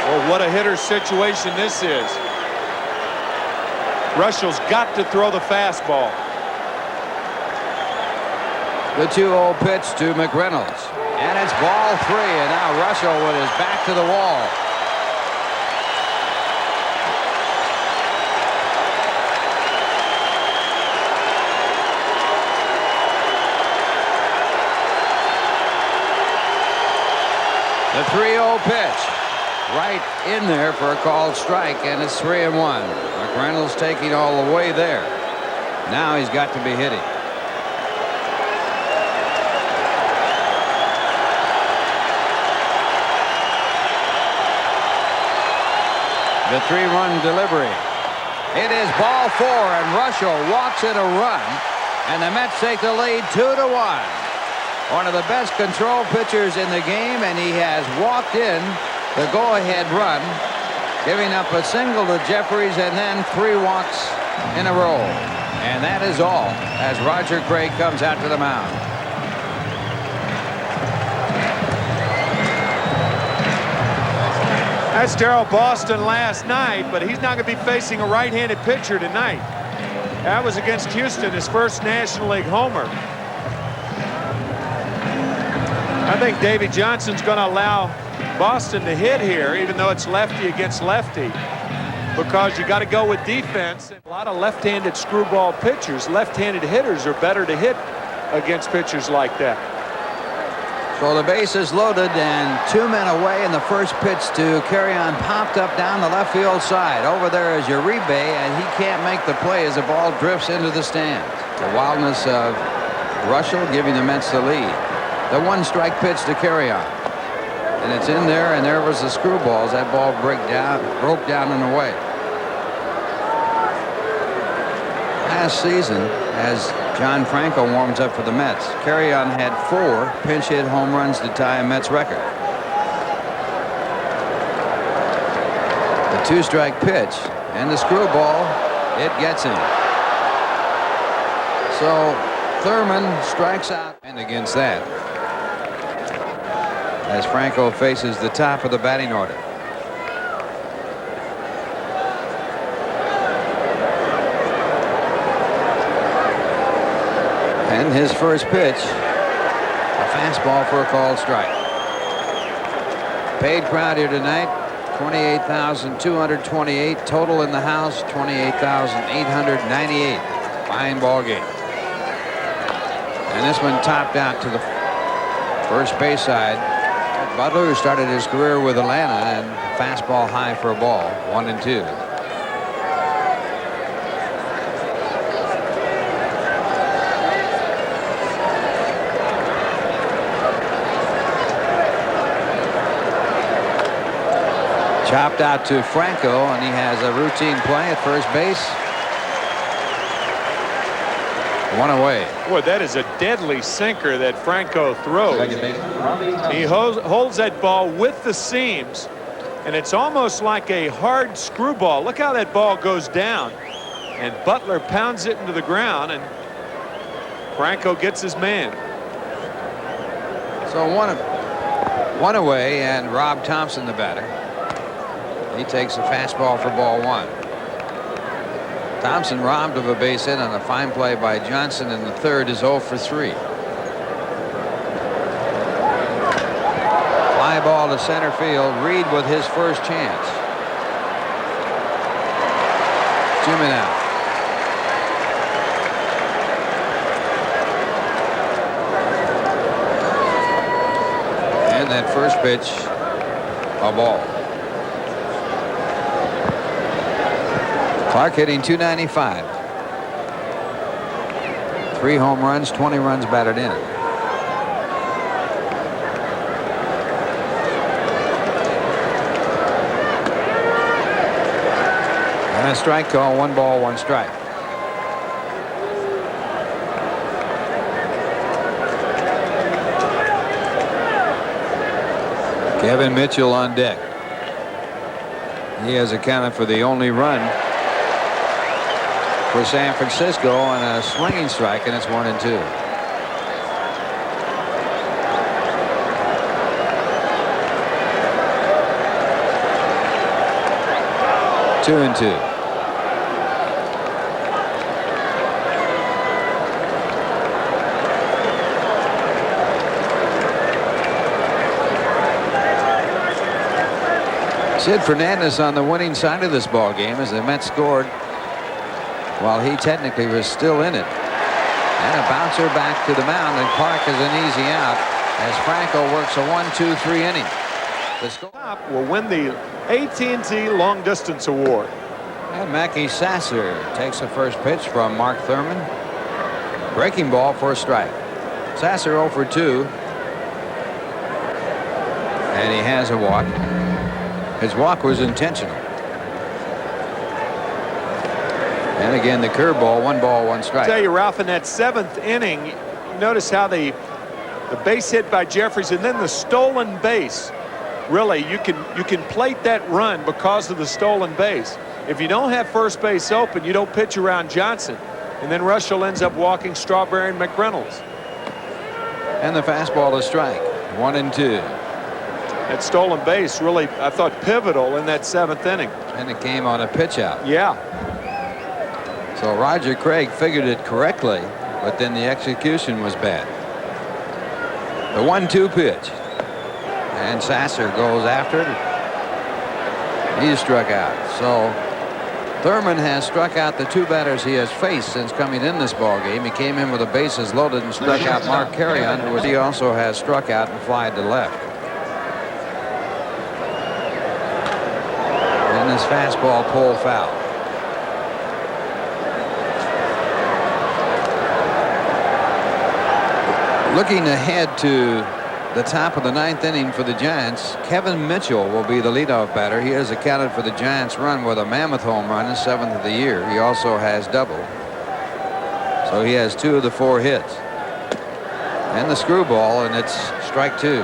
Well, what a hitter's situation this is. Reuschel's got to throw the fastball. The 2-0 pitch to McReynolds. And it's ball 3, and now Reuschel with his back to the wall. The 3-0 pitch right in there for a called strike, and it's 3-1. McReynolds taking all the way there. Now he's got to be hitting. The 3-run delivery. It is ball 4, and Reuschel walks in a run, and the Mets take the lead 2-1. One of the best control pitchers in the game, and he has walked in the go-ahead run, giving up a single to Jefferies and then 3 walks in a row. And that is all as Roger Craig comes out to the mound. That's Darryl Boston last night, but he's not going to be facing a right-handed pitcher tonight. That was against Houston, his first National League homer. I think Davey Johnson's going to allow Boston to hit here, even though it's lefty against lefty, because you got to go with defense. A lot of left-handed screwball pitchers, left-handed hitters are better to hit against pitchers like that. So the base is loaded, and 2 men away, and the first pitch to Carrion popped up down the left field side. Over there is Uribe, and he can't make the play as the ball drifts into the stands. The wildness of Reuschel giving the Mets the lead. The 1-strike pitch to Carrion, and it's in there, and there was the screwballs. That ball broke down and away. Last season, as John Franco warms up for the Mets, Carrion had 4 pinch hit home runs to tie a Mets record. The 2-strike pitch and the screwball, it gets him. So Thurmond strikes out, and against that. as Franco faces the top of the batting order. And his first pitch, a fastball for a called strike. Paid crowd here tonight, 28,228. Total in the house, 28,898. Fine ball game. And this one topped out to the first base side. Butler, who started his career with Atlanta, and fastball high for a ball, 1-2. Chopped out to Franco, and he has a routine play at first base. One away. Boy, that is a deadly sinker that Franco throws. He holds that ball with the seams, and it's almost like a hard screwball. Look how that ball goes down, and Butler pounds it into the ground, and Franco gets his man. So one away, and Rob Thompson, the batter. He takes a fastball for ball one. Thompson robbed of a base hit on a fine play by Johnson, and the third is 0 for 3. Fly ball to center field. Reed with his first chance. 2 men out. And that first pitch, a ball. Clark hitting .295. 3 home runs, 20 runs batted in. And a strike call, 1 ball, 1 strike. Kevin Mitchell on deck. He has accounted for the only run for San Francisco on a swinging strike, and it's 1-2. Two and two. Sid Fernandez on the winning side of this ball game as the Mets scored while he technically was still in it. And a bouncer back to the mound, and Clark is an easy out as Franco works a 1-2-3 inning. The score will win the AT&T Long Distance Award. And Mackey Sasser takes the first pitch from Mark Thurmond. Breaking ball for a strike. Sasser 0 for 2. And he has a walk. His walk was intentional. And again, the curveball, 1 ball, 1 strike. I tell you, Ralph, in that 7th inning, you notice how the base hit by Jefferies and then the stolen base. Really, you can plate that run because of the stolen base. If you don't have first base open, you don't pitch around Johnson. And then Reuschel ends up walking Strawberry and McReynolds. And the fastball to strike. 1-2. That stolen base really, I thought, pivotal in that 7th inning. And it came on a pitch out. Yeah. So Roger Craig figured it correctly, but then the execution was bad. The 1-2 pitch. And Sasser goes after it. He's struck out. So Thurmond has struck out the 2 batters he has faced since coming in this ball game. He came in with the bases loaded and struck out Mark Carrion, who he also has struck out and flied to left. And this fastball pulled foul. Looking ahead to the top of the 9th inning for the Giants, Kevin Mitchell will be the leadoff batter. He has accounted for the Giants' run with a mammoth home run, his 7th of the year. He also has double. So he has 2 of the 4 hits. And the screwball, and it's strike 2.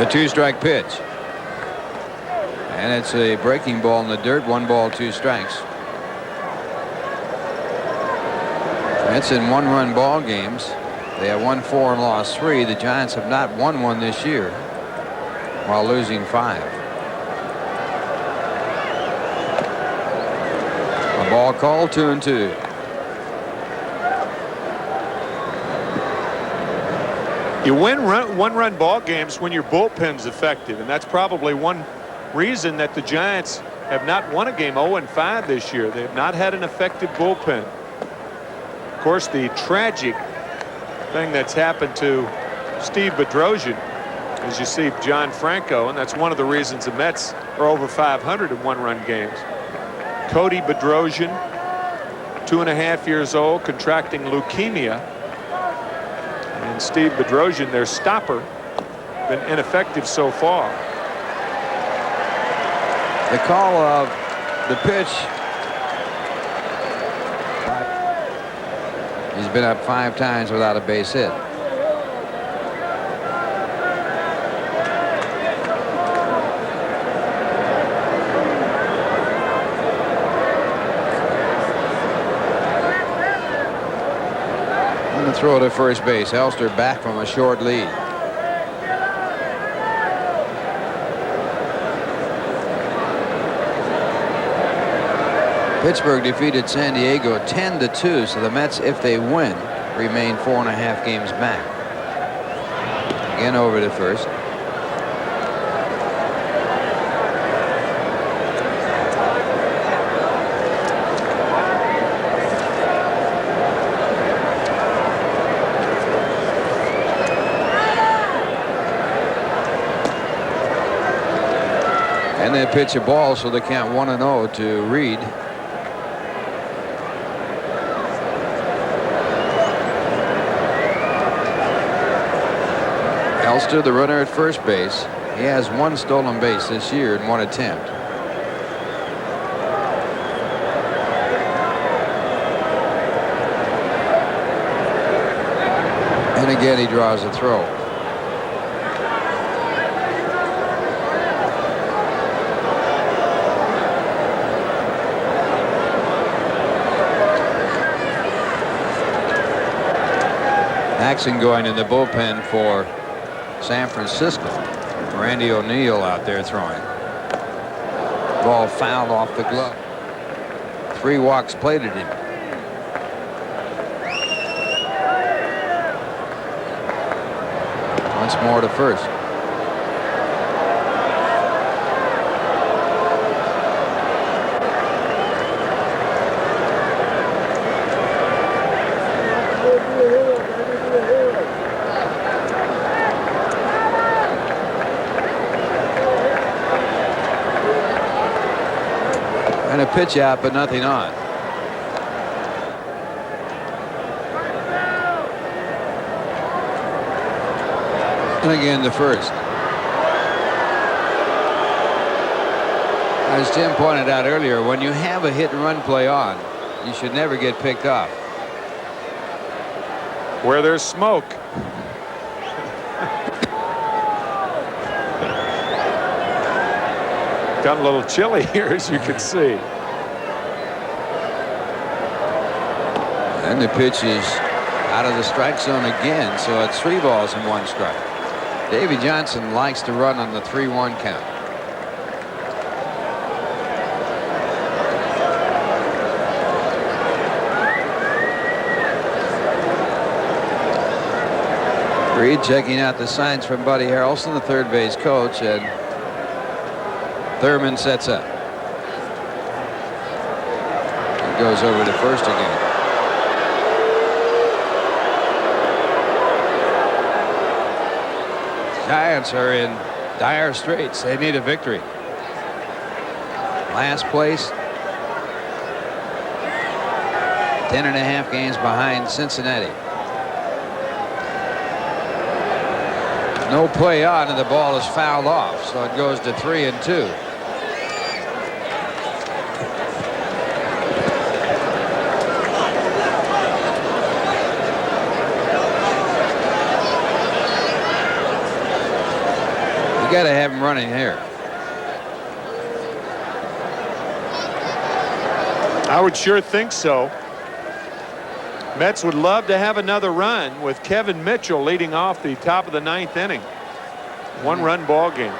The 2-strike pitch. And it's a breaking ball in the dirt. 1 ball, 2 strikes. Mets in 1-run ball games. They have won 4 and lost 3. The Giants have not won one this year, while losing 5. A ball called, 2-2. You win 1-run ball games when your bullpen's effective, and that's probably one reason that the Giants have not won a game. 0-5 this year. They have not had an effective bullpen. Of course, the tragic thing that's happened to Steve Bedrosian, as you see John Franco, and that's one of the reasons the Mets are over 500 in 1-run games. Cody Bedrosian, 2.5 years old, contracting leukemia. And Steve Bedrosian, their stopper, been ineffective so far. The call of the pitch. He's been up 5 times without a base hit. On the throw to first base, Elster back from a short lead. Pittsburgh defeated San Diego 10-2, so the Mets, if they win, remain 4.5 games back. Again over to first. And they pitch a ball, so they count 1-0 to Reed. Elster, the runner at first base. He has 1 stolen base this year in 1 attempt. And again, he draws a throw. Jackson going in the bullpen for San Francisco. Randy O'Neal out there throwing. Ball fouled off the glove. 3 walks plated him. Once more to first. A pitch out, but nothing on. And again the first. As Tim pointed out earlier, when you have a hit and run play on, you should never get picked off. Where there's smoke. Got a little chilly here, as you can see. And the pitch is out of the strike zone again, so it's 3 balls and 1 strike. Davey Johnson likes to run on the 3-1 count. Reed checking out the signs from Buddy Harrelson, the third base coach, and Thurmond sets up. He goes over to first again. Giants are in dire straits. They need a victory. Last place. 10.5 games behind Cincinnati. No play on, and the ball is fouled off, so it goes to 3-2. got to have him running here. I would sure think so. Mets would love to have another run with Kevin Mitchell leading off the top of the 9th inning. 1-run ball game.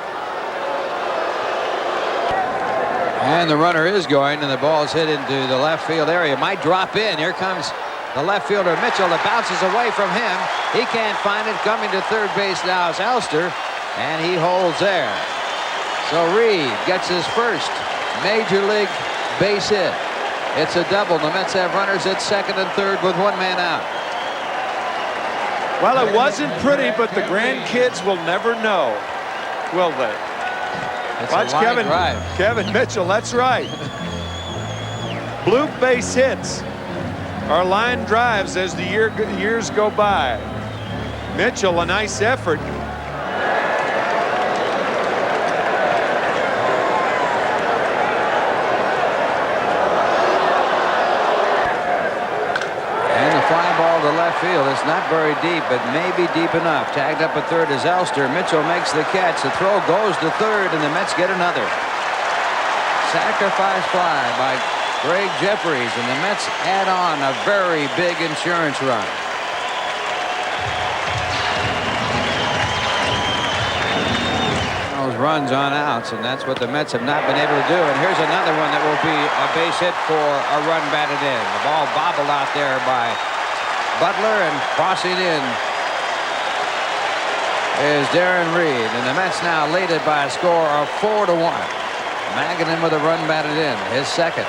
And the runner is going, and the ball's hit into the left field area. Might drop in. Here comes the left fielder Mitchell. That bounces away from him. He can't find it. Coming to third base now is Elster, and he holds there. So Reed gets his first major league base hit. It's a double. The Mets have runners at second and third with 1 man out. Well, it wasn't pretty, but the grandkids will never know, will they? It's Watch Kevin Mitchell. That's right. Blue base hits are line drives as the years go by. Mitchell, a nice effort. To left field. It's not very deep, but maybe deep enough. Tagged up at third is Elster. Mitchell makes the catch. The throw goes to third, and the Mets get another. Sacrifice fly by Gregg Jefferies, and the Mets add on a very big insurance run. Those runs on outs, and that's what the Mets have not been able to do. And here's another one that will be a base hit for a run batted in. The ball bobbled out there by Butler, and crossing in is Darren Reed, and the Mets now lead it by a score of 4-1. Magaden with a run batted in, his second.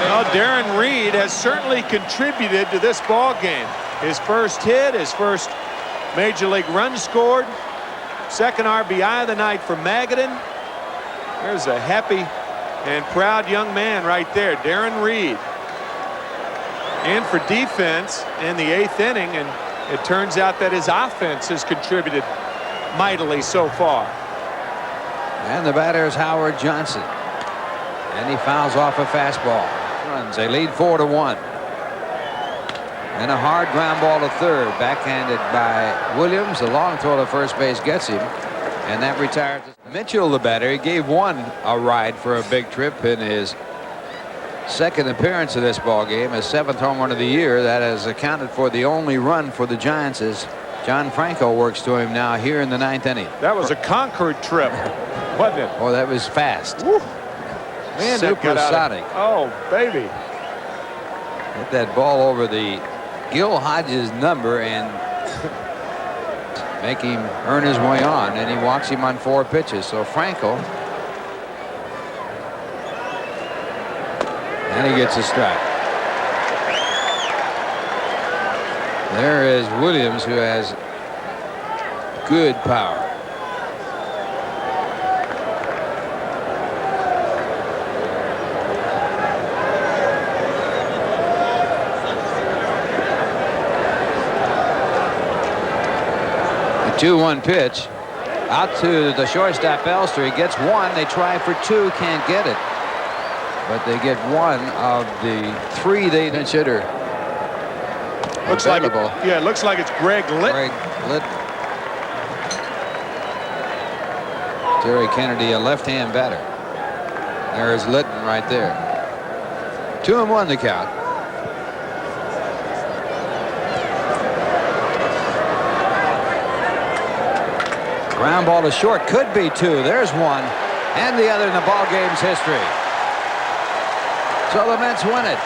Well, Darren Reed has certainly contributed to this ball game. His first hit, his first major league run scored, second RBI of the night for Magaden. There's a happy and proud young man right there, Darren Reed. In for defense in the 8th inning, and it turns out that his offense has contributed mightily so far. And the batter is Howard Johnson, and he fouls off a fastball. Runs. They lead 4-1. And a hard ground ball to third, backhanded by Williams. The long throw to first base gets him, and that retires Mitchell, the batter. He gave one a ride for a big trip in his second appearance of this ball game, his 7th home run of the year. That has accounted for the only run for the Giants as John Franco works to him now here in the 9th inning. That was a Concord trip, wasn't it? Oh, that was fast. Woo. Man, supersonic. Oh, baby. Hit that ball over the Gil Hodges number and make him earn his way on, and he walks him on 4 pitches. So Franco, and he gets a strike. There is Williams, who has good power. The 2-1 pitch out to the shortstop Elster. He gets one. They try for 2, can't get it. But they get one of the 3 they consider looks available. Like it looks like it's Greg Litton. Greg Litton. Terry Kennedy, a left-hand batter. There's Litton right there. 2-1 the count. Ground ball to short, could be 2. There's one, and the other in the ball game's history. So the Mets win it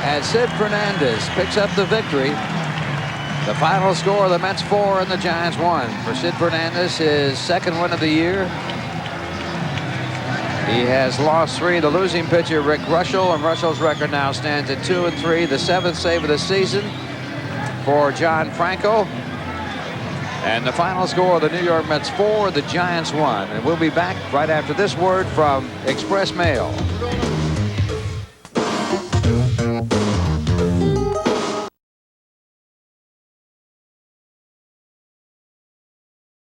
as Sid Fernandez picks up the victory. The final score, the Mets 4 and the Giants 1. For Sid Fernandez, his 2nd win of the year. He has lost 3. The losing pitcher, Rick Reuschel, and Reuschel's record now stands at 2-3. The 7th save of the season for John Franco. And the final score, the New York Mets 4, the Giants 1. And we'll be back right after this word from Express Mail.